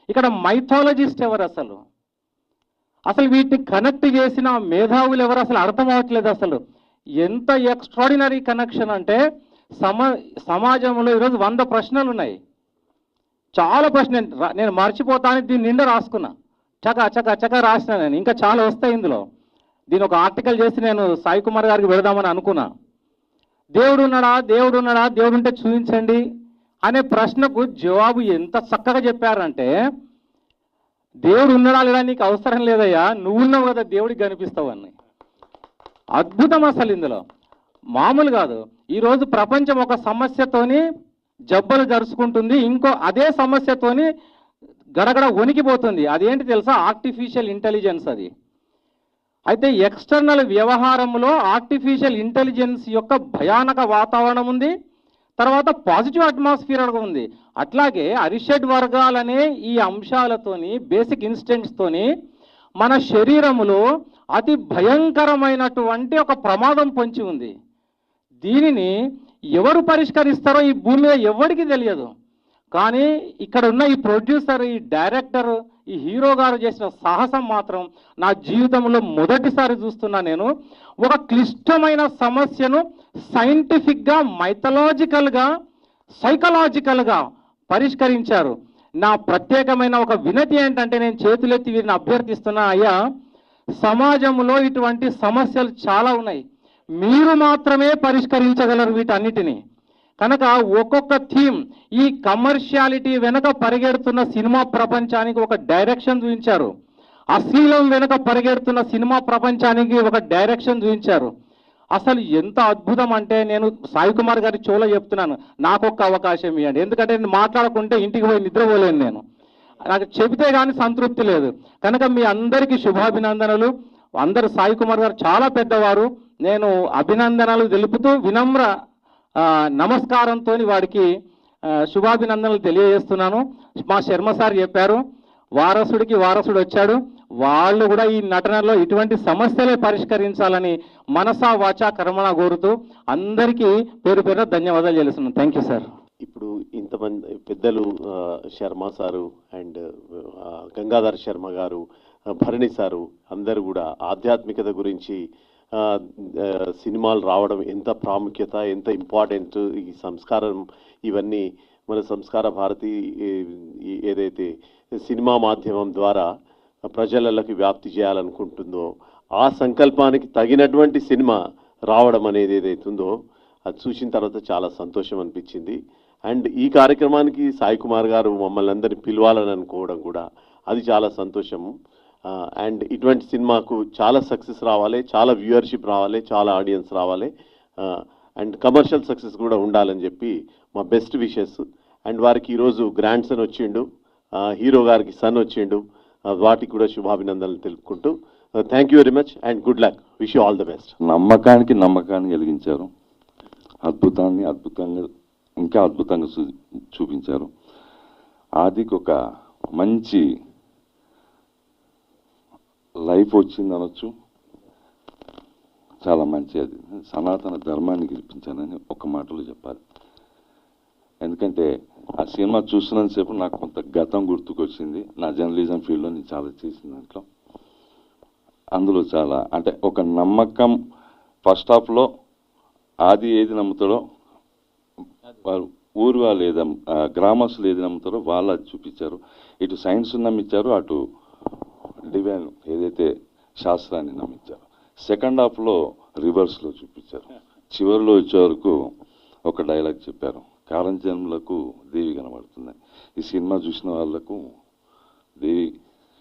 ఇక్కడ మైథాలజిస్ట్ ఎవరు? అసలు వీటిని కనెక్ట్ చేసిన మేధావులు ఎవరు? అసలు అర్థం అవ్వట్లేదు. అసలు ఎంత ఎక్స్ట్రాడినరీ కనెక్షన్ అంటే, సమాజంలో ఈరోజు 100 ప్రశ్నలు ఉన్నాయి. చాలా ప్రశ్నలు నేను మర్చిపోతాను, దీన్ని నిండా రాసుకున్నా, చక రాసిన నేను. ఇంకా చాలా వస్తాయి ఇందులో. దీని ఒక ఆర్టికల్ చేసి నేను సాయి కుమార్ గారికి పెడదామని అనుకున్నా. దేవుడు ఉన్నాడా, దేవుడు ఉంటే చూపించండి అనే ప్రశ్నకు జవాబు ఎంత చక్కగా చెప్పారంటే, దేవుడు ఉన్నాడా లేదా నీకు అవసరం లేదయ్యా, నువ్వు ఉన్నావు కదా దేవుడికి కనిపిస్తావు అని. అద్భుతం అసలు ఇందులో, మామూలు కాదు. ఈరోజు ప్రపంచం ఒక సమస్యతోని జబ్బలు జరుచుకుంటుంది, ఇంకో అదే సమస్యతోని గడగడ వణికిపోతుంది. అదేంటి తెలుసా? Artificial intelligence. అది అయితే ఎక్స్టర్నల్ వ్యవహారంలో ఆర్టిఫిషియల్ ఇంటెలిజెన్స్ యొక్క భయానక వాతావరణం ఉంది, తర్వాత పాజిటివ్ అట్మాస్ఫియర్ ఉంది. అట్లాగే అరిషడ్ వర్గాలనే ఈ అంశాలతోని, బేసిక్ ఇన్స్టెంట్స్తోని మన శరీరములో అతి భయంకరమైనటువంటి ఒక ప్రమాదం పొంచి ఉంది. దీనిని ఎవరు పరిష్కరిస్తారో ఈ భూమి మీద ఎవరికి తెలియదు. కానీ ఇక్కడ ఉన్న ఈ ప్రొడ్యూసర్, ఈ డైరెక్టర్, ఈ హీరో గారు చేసిన సాహసం మాత్రం నా జీవితంలో మొదటిసారి చూస్తున్నా నేను. ఒక క్లిష్టమైన సమస్యను సైంటిఫిక్గా, మైథలాజికల్గా, సైకలాజికల్గా పరిష్కరించారు. నా ప్రత్యేకమైన ఒక వినతి ఏంటంటే, నేను చేతులెత్తి వీరిని అభ్యర్థిస్తున్నా, అయ్యా సమాజంలో ఇటువంటి సమస్యలు చాలా ఉన్నాయి, మీరు మాత్రమే పరిష్కరించగలరు వీటన్నిటినీ. కనుక ఒక్కొక్క థీమ్, ఈ కమర్షియాలిటీ వెనక పరిగెడుతున్న సినిమా ప్రపంచానికి ఒక డైరెక్షన్ చూపించారు, అశ్లీలం వెనక పరిగెడుతున్న సినిమా ప్రపంచానికి ఒక డైరెక్షన్ చూపించారు. అసలు ఎంత అద్భుతం అంటే, నేను సాయి కుమార్ గారి చెవులో చెప్తున్నాను, నాకొక్క అవకాశం ఇవ్వండి. ఎందుకంటే నేను మాట్లాడుకుంటే ఇంటికి పోయి నిద్రపోలేను, నేను నాకు చెబితే కానీ సంతృప్తి లేదు. కనుక మీ అందరికీ శుభాభినందనలు. అందరు సాయి కుమార్ గారు చాలా పెద్దవారు, నేను అభినందనలు తెలుపుతూ వినమ్ర నమస్కారంతో వాడికి శుభాభినందనలు తెలియజేస్తున్నాను. మా శర్మ సార్ చెప్పారు, వారసుడికి వారసుడు వచ్చాడు, వాళ్ళు కూడా ఈ నటనలో ఇటువంటి సమస్యలే పరిష్కరించాలని మనసా వాచా కర్మణ కోరుతూ అందరికీ పేరు పేరు ధన్యవాదాలు తెలుస్తున్నాను. Thank you sir. ఇప్పుడు ఇంతమంది పెద్దలు, శర్మ సారు అండ్ గంగాధర్ శర్మ గారు, భరణి సారు అందరూ కూడా ఆధ్యాత్మికత గురించి, సినిమాలు రావడం ఎంత ప్రాముఖ్యత, ఎంత ఇంపార్టెంట్, ఈ సంస్కారం, ఇవన్నీ మన సంస్కార భారతి ఏదైతే సినిమా మాధ్యమం ద్వారా ప్రజలకి వ్యాప్తి చేయాలనుకుంటుందో ఆ సంకల్పానికి తగినటువంటి సినిమా రావడం అనేది ఏదైతుందో అది చూసిన తర్వాత చాలా సంతోషం అనిపించింది. అండ్ ఈ కార్యక్రమానికి సాయి కుమార్ గారు మమ్మల్ని అందరినీ పిలవాలని అనుకోవడం కూడా అది చాలా సంతోషము. అండ్ ఇటువంటి సినిమాకు చాలా సక్సెస్ రావాలి, చాలా వ్యూవర్షిప్ రావాలి, చాలా ఆడియన్స్ రావాలి, అండ్ కమర్షియల్ సక్సెస్ కూడా ఉండాలని చెప్పి మా బెస్ట్ విషెస్. అండ్ వారికి ఈరోజు గ్రాండ్ సన్ వచ్చిండు, హీరో గారికి సన్ వచ్చిండు, వాటికి కూడా శుభాభినందనలు తెలుపుకుంటూ thank you very much and good luck, wish you all the best. నమ్మకాన్ని కలిగించారు, అద్భుతంగా ఇంకా అద్భుతంగా చూపించారు. ఆదికి ఒక మంచి లైఫ్ వచ్చింది అనొచ్చు, చాలా మంచి అది సనాతన ధర్మాన్ని గెలిపించానని ఒక మాటలో చెప్పాలి. ఎందుకంటే ఆ సినిమా చూస్తున్నంతసేపు నాకు కొంత గతం గుర్తుకొచ్చింది. నా జర్నలిజం ఫీల్డ్లో నేను చాలా చేసిన దాంట్లో అందులో చాలా అంటే ఒక నమ్మకం. ఫస్ట్ హాఫ్లో ఆది ఏది నమ్ముతాడో వారు ఊరు వాళ్ళు ఏది గ్రామస్తులు ఏది నమ్ముతారో వాళ్ళు అది చూపించారు. ఇటు సైన్స్ నమ్మించారు, అటు డివైన్ ఏదైతే శాస్త్రాన్ని నమ్మించారు. సెకండ్ హాఫ్లో రివర్స్లో చూపించారు. చివరిలో వచ్చే వరకు ఒక డైలాగ్ చెప్పారు, కారంజన్ములకు దేవి కనబడుతుంది. ఈ సినిమా చూసిన వాళ్ళకు దేవి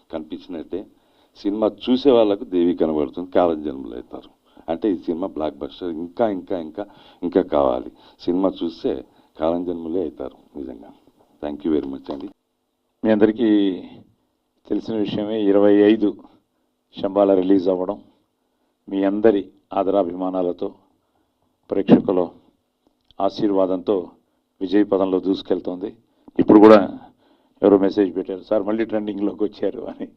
కనిపించినట్టే సినిమా చూసే వాళ్ళకు దేవి కనబడుతుంది, కారంజన్ములు అవుతారు. అంటే ఈ సినిమా బ్లాక్ బస్టర్, ఇంకా ఇంకా ఇంకా ఇంకా కావాలి. సినిమా చూస్తే కారంజన్ములే అవుతారు నిజంగా. థ్యాంక్ యూ వెరీ మచ్ అండి. మీ అందరికీ తెలిసిన విషయమే, 25 శంబాల రిలీజ్ అవ్వడం మీ అందరి ఆదరాభిమానాలతో ప్రేక్షకుల ఆశీర్వాదంతో విజయ పదంలో దూసుకెళ్తోంది. ఇప్పుడు కూడా ఎవరో మెసేజ్ పెట్టారు, సార్ మళ్ళీ ట్రెండింగ్లోకి వచ్చారు అని.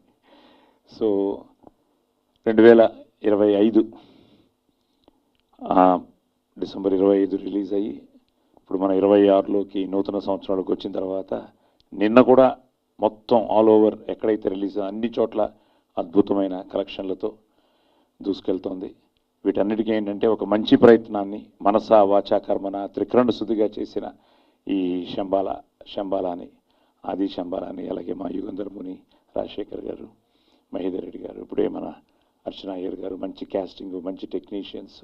సో 2025 డిసెంబర్ 25 రిలీజ్ అయ్యి ఇప్పుడు మన 26లోకి నూతన సంవత్సరాలకు వచ్చిన తర్వాత నిన్న కూడా మొత్తం ఆల్ ఓవర్ ఎక్కడైతే రిలీజ్ అన్ని చోట్ల అద్భుతమైన కలెక్షన్లతో దూసుకెళ్తోంది. వీటన్నిటికీ ఏంటంటే ఒక మంచి ప్రయత్నాన్ని మనసా వాచా కర్మన త్రికరణ శుద్ధిగా చేసిన ఈ శంబాలాని ఆది శంబాలాని, అలాగే మా యుగంధర్ ముని, రాజశేఖర్ గారు, మహేందర్ రెడ్డి గారు, ఇప్పుడే మన అర్చనా అయ్యర్ గారు, మంచి క్యాస్టింగ్, మంచి టెక్నీషియన్స్.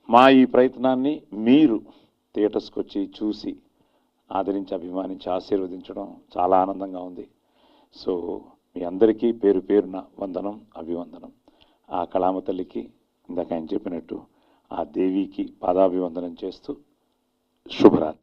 మా ఈ ప్రయత్నాన్ని మీరు థియేటర్స్కి వచ్చి చూసి ఆదరించి అభిమానించి ఆశీర్వదించడం చాలా ఆనందంగా ఉంది. సో మీ అందరికీ పేరు పేరున వందనం, అభివందనం. ఆ కళామ తల్లికి ఇందాక ఆయన చెప్పినట్టు ఆ దేవికి పాదాభివందనం చేస్తూ శుభరాత్రి.